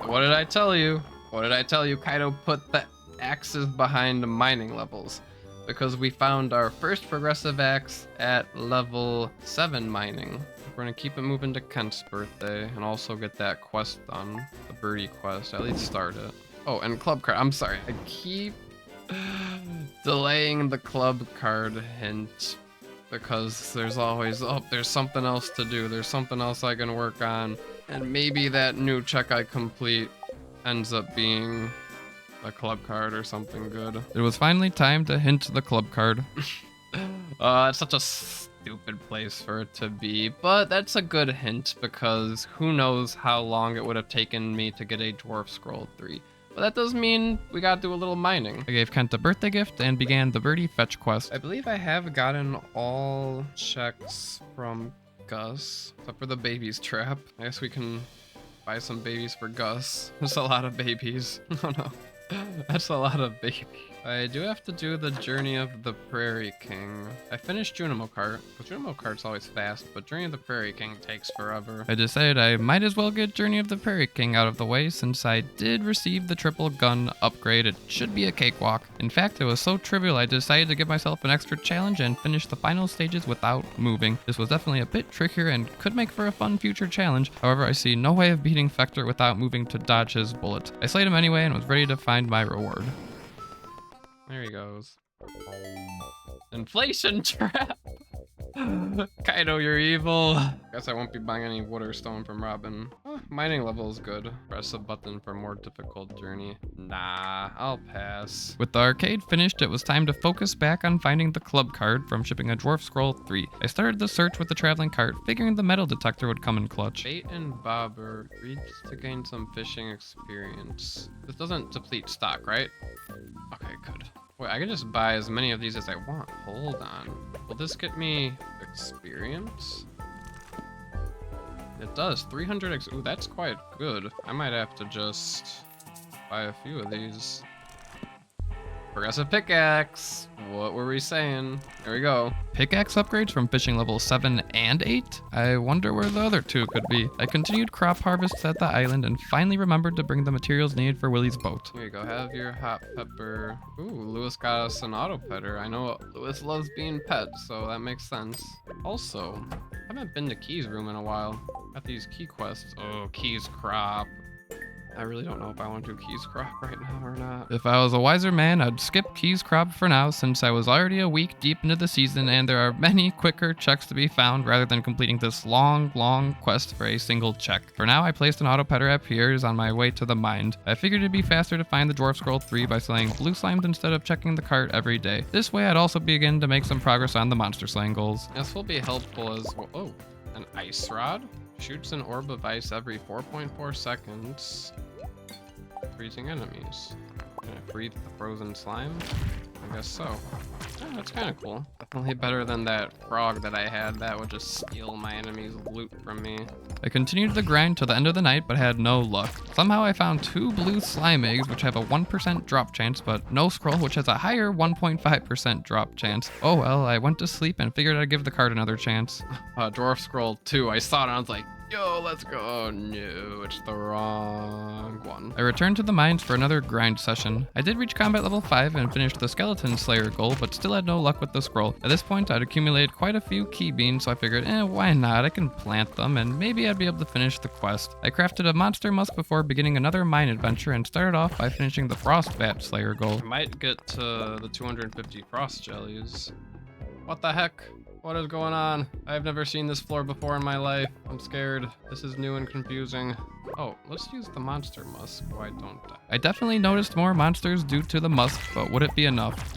What did I tell you? What did I tell you? Kaido put the axes behind the mining levels. Because we found our first progressive axe at level 7 mining. We're gonna keep it moving to Kent's birthday and also get that quest done, the birdie quest, at least start it. Oh, and club card, I'm sorry, I keep delaying the club card hint because there's always, oh, there's something else to do, there's something else I can work on, and maybe that new check I complete ends up being a club card or something good. It was finally time to hint the club card. It's such a stupid place for it to be, but that's a good hint because who knows how long it would have taken me to get a Dwarf Scroll 3. But that does mean we gotta do a little mining. I gave Kent a birthday gift and began the birdie fetch quest. I believe I have gotten all checks from Gus, except for the babies trap. I guess we can buy some babies for Gus. There's a lot of babies. Oh no. That's a lot of babies. I do have to do the Journey of the Prairie King. I finished Junimo Kart, because Junimo Kart's always fast, but Journey of the Prairie King takes forever. I decided I might as well get Journey of the Prairie King out of the way since I did receive the triple gun upgrade. It should be a cakewalk. In fact, it was so trivial I decided to give myself an extra challenge and finish the final stages without moving. This was definitely a bit trickier and could make for a fun future challenge. However, I see no way of beating Fector without moving to dodge his bullet. I slayed him anyway and was ready to find my reward. There he goes. Inflation trap! Kaido, you're evil. Guess I won't be buying any wood or stone from Robin. Mining level is good. Press a button for more difficult journey. Nah, I'll pass. With the arcade finished, it was time to focus back on finding the club card from shipping a Dwarf Scroll 3. I started the search with the traveling cart, figuring the metal detector would come in clutch. Bait and bobber. Read to gain some fishing experience. This doesn't deplete stock, right? Okay, good. Wait, I can just buy as many of these as I want. Hold on. Will this get me experience? It does. 300 Ooh, that's quite good. I might have to just buy a few of these. Progressive pickaxe. What were we saying? Here we go. Pickaxe upgrades from fishing level 7 and 8? I wonder where the other two could be. I continued crop harvests at the island and finally remembered to bring the materials needed for Willie's boat. Here you go. Have your hot pepper. Ooh, Lewis got us an auto petter. I know Lewis loves being pet, so that makes sense. Also, I haven't been to Key's room in a while. Got these key quests. Oh, Key's crop. I really don't know if I want to do Key's crop right now or not. If I was a wiser man, I'd skip Key's crop for now since I was already a week deep into the season and there are many quicker checks to be found rather than completing this long quest for a single check. For now, I placed an auto petter at Pierre's on my way to the mine. I figured it'd be faster to find the Dwarf Scroll 3 by slaying blue slimes instead of checking the cart every day. This way, I'd also begin to make some progress on the monster slaying goals. This will be helpful as well. Oh, an ice rod? Shoots an orb of ice every 4.4 seconds. Freezing enemies. Can I breathe the frozen slime? I guess so. Yeah, that's kind of cool. Definitely better than that frog that I had that would just steal my enemy's loot from me. I continued the grind till the end of the night, but had no luck. Somehow I found 2 blue slime eggs, which have a 1% drop chance, but no scroll, which has a higher 1.5% drop chance. Oh well, I went to sleep and figured I'd give the card another chance. Dwarf Scroll 2, I saw it and I was like, yo, let's go. Oh no, it's the wrong one. I returned to the mines for another grind session. I did reach combat level 5 and finished the skeleton slayer goal, but still had no luck with the scroll. At this point, I'd accumulated quite a few key beans, so I figured, why not? I can plant them, and maybe I'd be able to finish the quest. I crafted a monster musk before beginning another mine adventure and started off by finishing the frost bat slayer goal. I might get to the 250 frost jellies. What the heck? What is going on? I've never seen this floor before in my life. I'm scared. This is new and confusing. Oh, let's use the monster musk. Why don't I? I definitely noticed more monsters due to the musk, but would it be enough?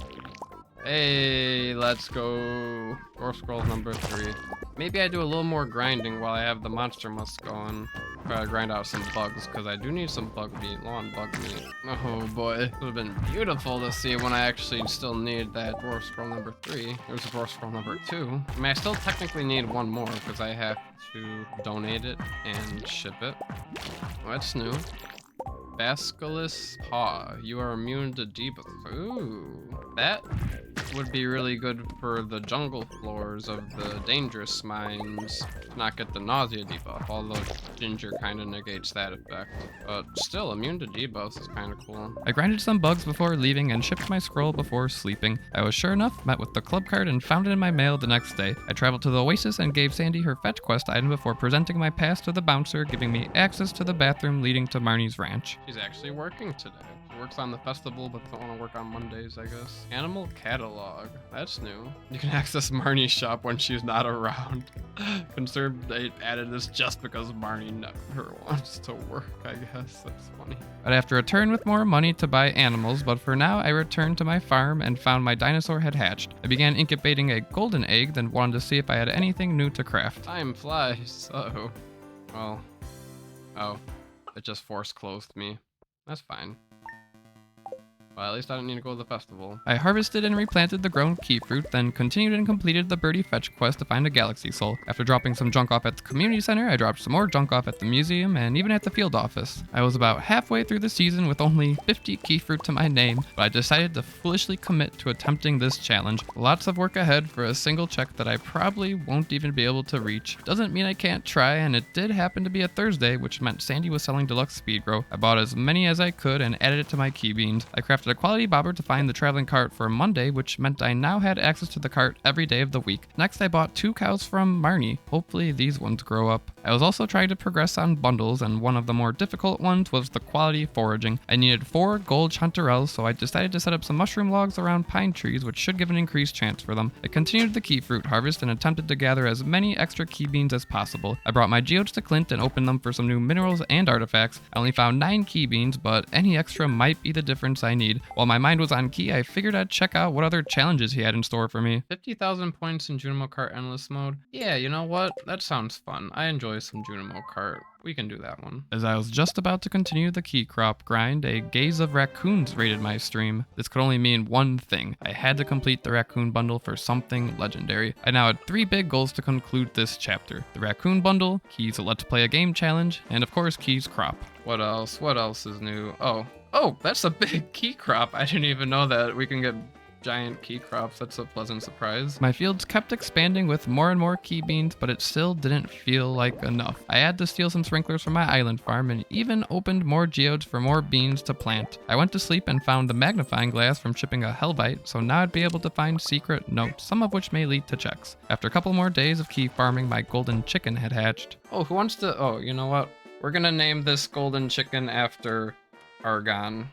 Hey, let's go. Dwarf Scroll number 3. Maybe I do a little more grinding while I have the monster musk going. Try to grind out some bugs, because I do need some bug meat, low on bug meat. Oh boy, it would have been beautiful to see when I actually still need that Dwarf Scroll number 3. There's a Dwarf Scroll number 2. I mean, I still technically need one more, because I have to donate it and ship it. Oh, that's new. Basilisk Paw. You are immune to debuff. Ooh, that would be really good for the jungle floors of the dangerous mines to not get the nausea debuff, although ginger kind of negates that effect. But still, immune to debuffs is kind of cool. I grinded some bugs before leaving and shipped my scroll before sleeping. I was sure enough met with the club card and found it in my mail the next day. I traveled to the Oasis and gave Sandy her fetch quest item before presenting my pass to the bouncer, giving me access to the bathroom leading to Marnie's ranch. She's actually working today. She works on the festival, but doesn't want to work on Mondays, I guess. Animal catalog. That's new. You can access Marnie's shop when she's not around. Concerned they added this just because Marnie never wants to work, I guess. That's funny. I'd have to return with more money to buy animals, but for now I returned to my farm and found my dinosaur had hatched. I began incubating a golden egg, then wanted to see if I had anything new to craft. Time flies. Uh-oh. Well. Oh. It just force closed me. That's fine. Well, at least I don't need to go to the festival. I harvested and replanted the grown key fruit, then continued and completed the birdie fetch quest to find a galaxy soul. After dropping some junk off at the community center, I dropped some more junk off at the museum and even at the field office. I was about halfway through the season with only 50 key fruit to my name, but I decided to foolishly commit to attempting this challenge. Lots of work ahead for a single check that I probably won't even be able to reach. Doesn't mean I can't try, and it did happen to be a Thursday, which meant Sandy was selling deluxe speed grow. I bought as many as I could and added it to my key beans. I crafted a quality bobber to find the traveling cart for Monday, which meant I now had access to the cart every day of the week. Next, I bought 2 cows from Marnie. Hopefully these ones grow up. I was also trying to progress on bundles, and one of the more difficult ones was the quality foraging. I needed 4 gold chanterelles, so I decided to set up some mushroom logs around pine trees, which should give an increased chance for them. I continued the key fruit harvest and attempted to gather as many extra key beans as possible. I brought my geodes to Clint and opened them for some new minerals and artifacts. I only found 9 key beans, but any extra might be the difference I need. While my mind was on key, I figured I'd check out what other challenges he had in store for me. 50,000 points in Junimo Kart Endless mode. Yeah, you know what? That sounds fun. I enjoy some Junimo Kart. We can do that one. As I was just about to continue the key crop grind, a gaze of raccoons raided my stream. This could only mean one thing. I had to complete the raccoon bundle for something legendary. I now had 3 big goals to conclude this chapter. The raccoon bundle, Keys Let's Play a Game challenge, and of course Keys crop. What else? What else is new? Oh, that's a big key crop. I didn't even know that we can get giant key crops. That's a pleasant surprise. My fields kept expanding with more and more key beans, but it still didn't feel like enough. I had to steal some sprinklers from my island farm and even opened more geodes for more beans to plant. I went to sleep and found the magnifying glass from shipping a Helvite, so now I'd be able to find secret notes, some of which may lead to checks. After a couple more days of key farming, my golden chicken had hatched. Oh, who wants to... Oh, you know what? We're gonna name this golden chicken after Argon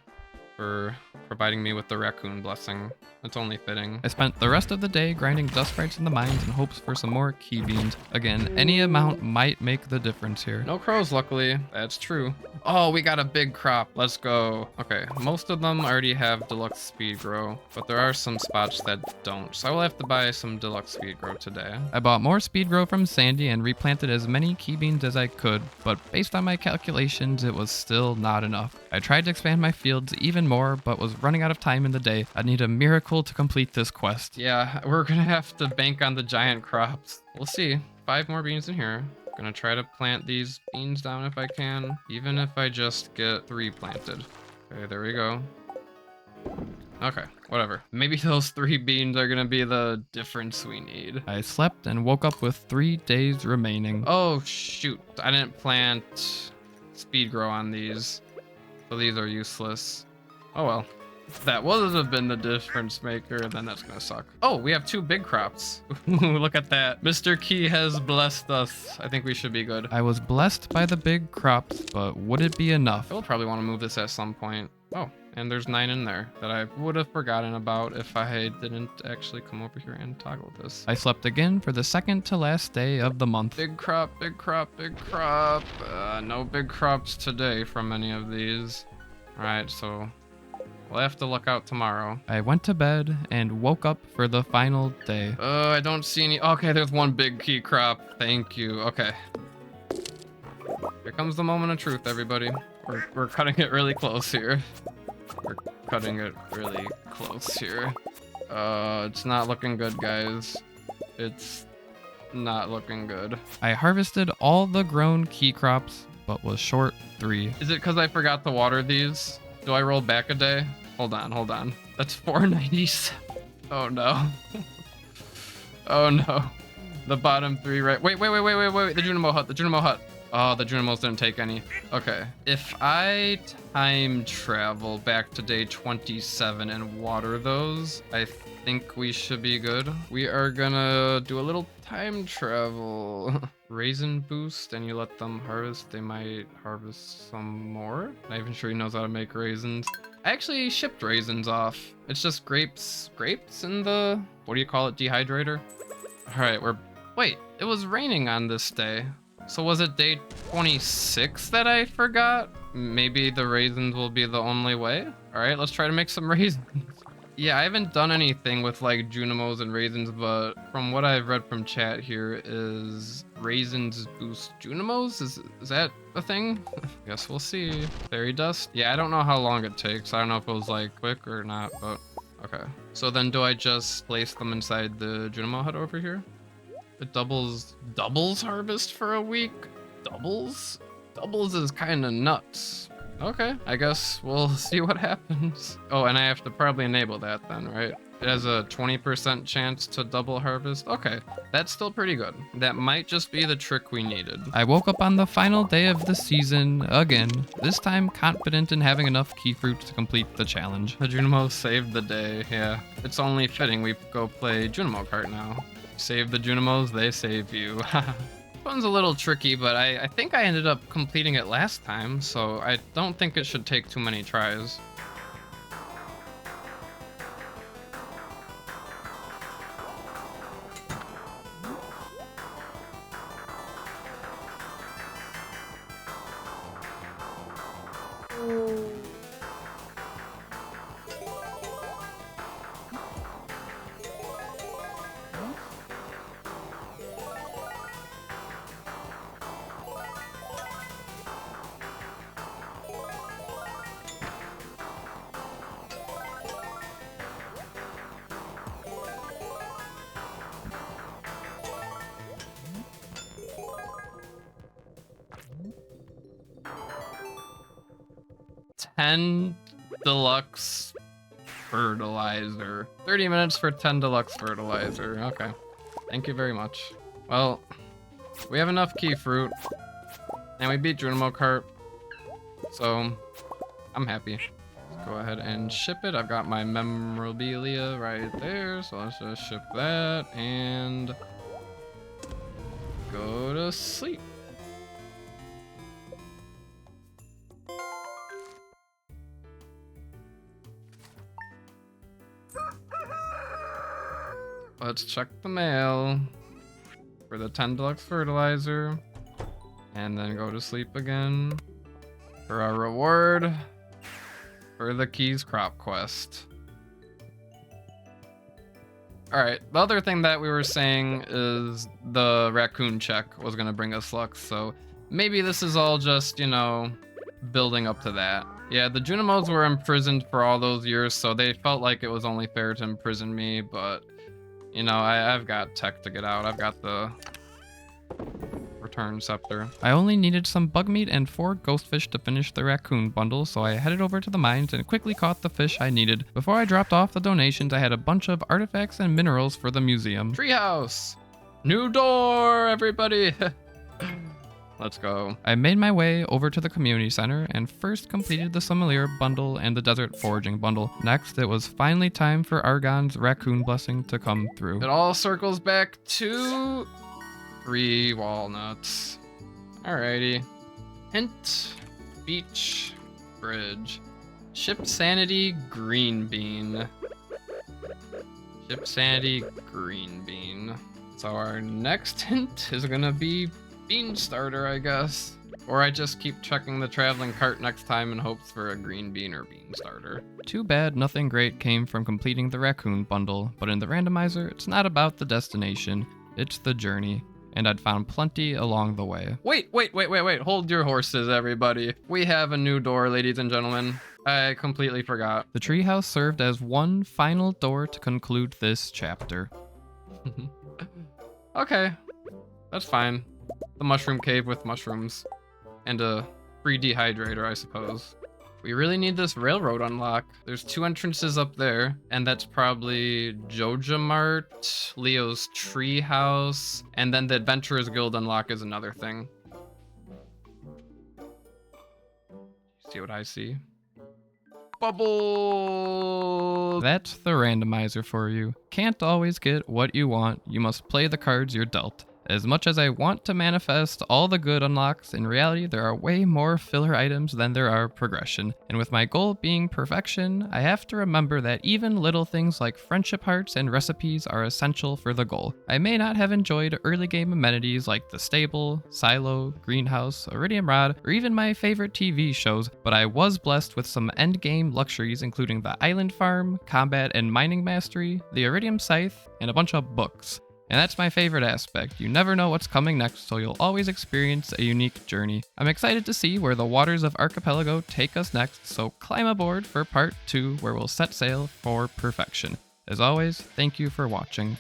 for providing me with the raccoon blessing. That's only fitting. I spent the rest of the day grinding dust sprites in the mines in hopes for some more key beans. Again, any amount might make the difference here. No crows, luckily. That's true. Oh, we got a big crop. Let's go. Okay, most of them already have deluxe speed grow, but there are some spots that don't, so I will have to buy some deluxe speed grow today. I bought more speed grow from Sandy and replanted as many key beans as I could, but based on my calculations, it was still not enough. I tried to expand my fields even more, but was running out of time in the day. I need a miracle to complete this quest. Yeah, we're gonna have to bank on the giant crops. We'll see. 5 more beans in here. Gonna try to plant these beans down if I can, even if I just get 3 planted. Okay, there we go. Okay, whatever. Maybe those 3 beans are gonna be the difference we need. I slept and woke up with 3 days remaining. Oh shoot, I didn't plant speed grow on these, so these are useless. Oh well. If that would have been the difference maker, then that's gonna suck. Oh, we have 2 big crops. Look at that. Mr. Key has blessed us. I think we should be good. I was blessed by the big crops, but would it be enough? I will probably want to move this at some point. Oh, and there's 9 in there that I would have forgotten about if I didn't actually come over here and toggle this. I slept again for the second to last day of the month. Big crop, big crop, big crop. No big crops today from any of these. All right, so we'll have to look out tomorrow. I went to bed and woke up for the final day. I don't see any. Okay, there's 1 big key crop. Thank you. Okay. Here comes the moment of truth, everybody. We're cutting it really close here. We're cutting it really close here. It's not looking good, guys. It's not looking good. I harvested all the grown key crops, but was short 3. Is it because I forgot to water these? Do I roll back a day? Hold on. That's 497. Oh no. Oh no. The bottom three right. Wait. The Junimo hut. Oh, the Junimos didn't take any. Okay. If I time travel back to day 27 and water those, I think we should be good. We are gonna do a little time travel. Raisin boost, and you let them harvest. They might harvest some more. Not even sure he knows how to make raisins. I actually shipped raisins off. It's just grapes in the, what do you call it, dehydrator? All right, wait, it was raining on this day. So was it day 26 that I forgot? Maybe the raisins will be the only way. All right, let's try to make some raisins. Yeah, I haven't done anything with like Junimos and raisins, but from what I've read from chat here is raisins boost Junimos? Is that a thing? Guess we'll see. Fairy dust? Yeah, I don't know how long it takes. I don't know if it was like quick or not, but okay. So then do I just place them inside the Junimo hut over here? It doubles harvest for a week? Doubles is kind of nuts. Okay, I guess we'll see what happens. Oh, and I have to probably enable that then, right? It has a 20% chance to double harvest. Okay, that's still pretty good. That might just be the trick we needed. I woke up on the final day of the season again, this time confident in having enough key fruit to complete the challenge. The Junimo saved the day, yeah. It's only fitting we go play Junimo Kart now. Save the Junimos, they save you. This one's a little tricky, but I think I ended up completing it last time, so I don't think it should take too many tries. $10 deluxe fertilizer. 30 minutes for 10 deluxe fertilizer. Okay. Thank you very much. Well, we have enough key fruit. And we beat Junimo Kart. So, I'm happy. Let's go ahead and ship it. I've got my memorabilia right there. So let's just ship that and go to sleep. Let's check the mail for the 10 deluxe fertilizer and then go to sleep again for our reward for the Keys crop quest. All right, the other thing that we were saying is the raccoon check was going to bring us luck, so maybe this is all just, you know, building up to that. Yeah, the Junimos were imprisoned for all those years, so they felt like it was only fair to imprison me, but you know, I've got tech to get out. I've got the return scepter. I only needed some bug meat and 4 ghostfish to finish the raccoon bundle, so I headed over to the mines and quickly caught the fish I needed. Before I dropped off the donations, I had a bunch of artifacts and minerals for the museum. Treehouse! New door, everybody! Let's go. I made my way over to the community center and first completed the Sommelier bundle and the Desert Foraging bundle. Next, it was finally time for Argon's raccoon blessing to come through. It all circles back to 3 walnuts. Alrighty. Hint, beach, bridge. Ship Sanity, green bean. Ship Sanity, green bean. So our next hint is gonna be bean starter, I guess. Or I just keep checking the traveling cart next time in hopes for a green bean or bean starter. Too bad nothing great came from completing the raccoon bundle, but in the randomizer, it's not about the destination, it's the journey. And I'd found plenty along the way. Wait. Hold your horses, everybody. We have a new door, ladies and gentlemen. I completely forgot. The treehouse served as one final door to conclude this chapter. Okay, that's fine. The mushroom cave with mushrooms. And a free dehydrator, I suppose. We really need this railroad unlock. There's 2 entrances up there, and that's probably Joja Mart, Leo's Treehouse, and then the Adventurers Guild unlock is another thing. See what I see? Bubble! That's the randomizer for you. Can't always get what you want, you must play the cards you're dealt. As much as I want to manifest all the good unlocks, in reality there are way more filler items than there are progression. And with my goal being perfection, I have to remember that even little things like friendship hearts and recipes are essential for the goal. I may not have enjoyed early game amenities like the stable, silo, greenhouse, iridium rod, or even my favorite TV shows, but I was blessed with some end game luxuries including the island farm, combat and mining mastery, the iridium scythe, and a bunch of books. And that's my favorite aspect. You never know what's coming next, so you'll always experience a unique journey. I'm excited to see where the waters of Archipelago take us next, so climb aboard for part 2 where we'll set sail for perfection. As always, thank you for watching.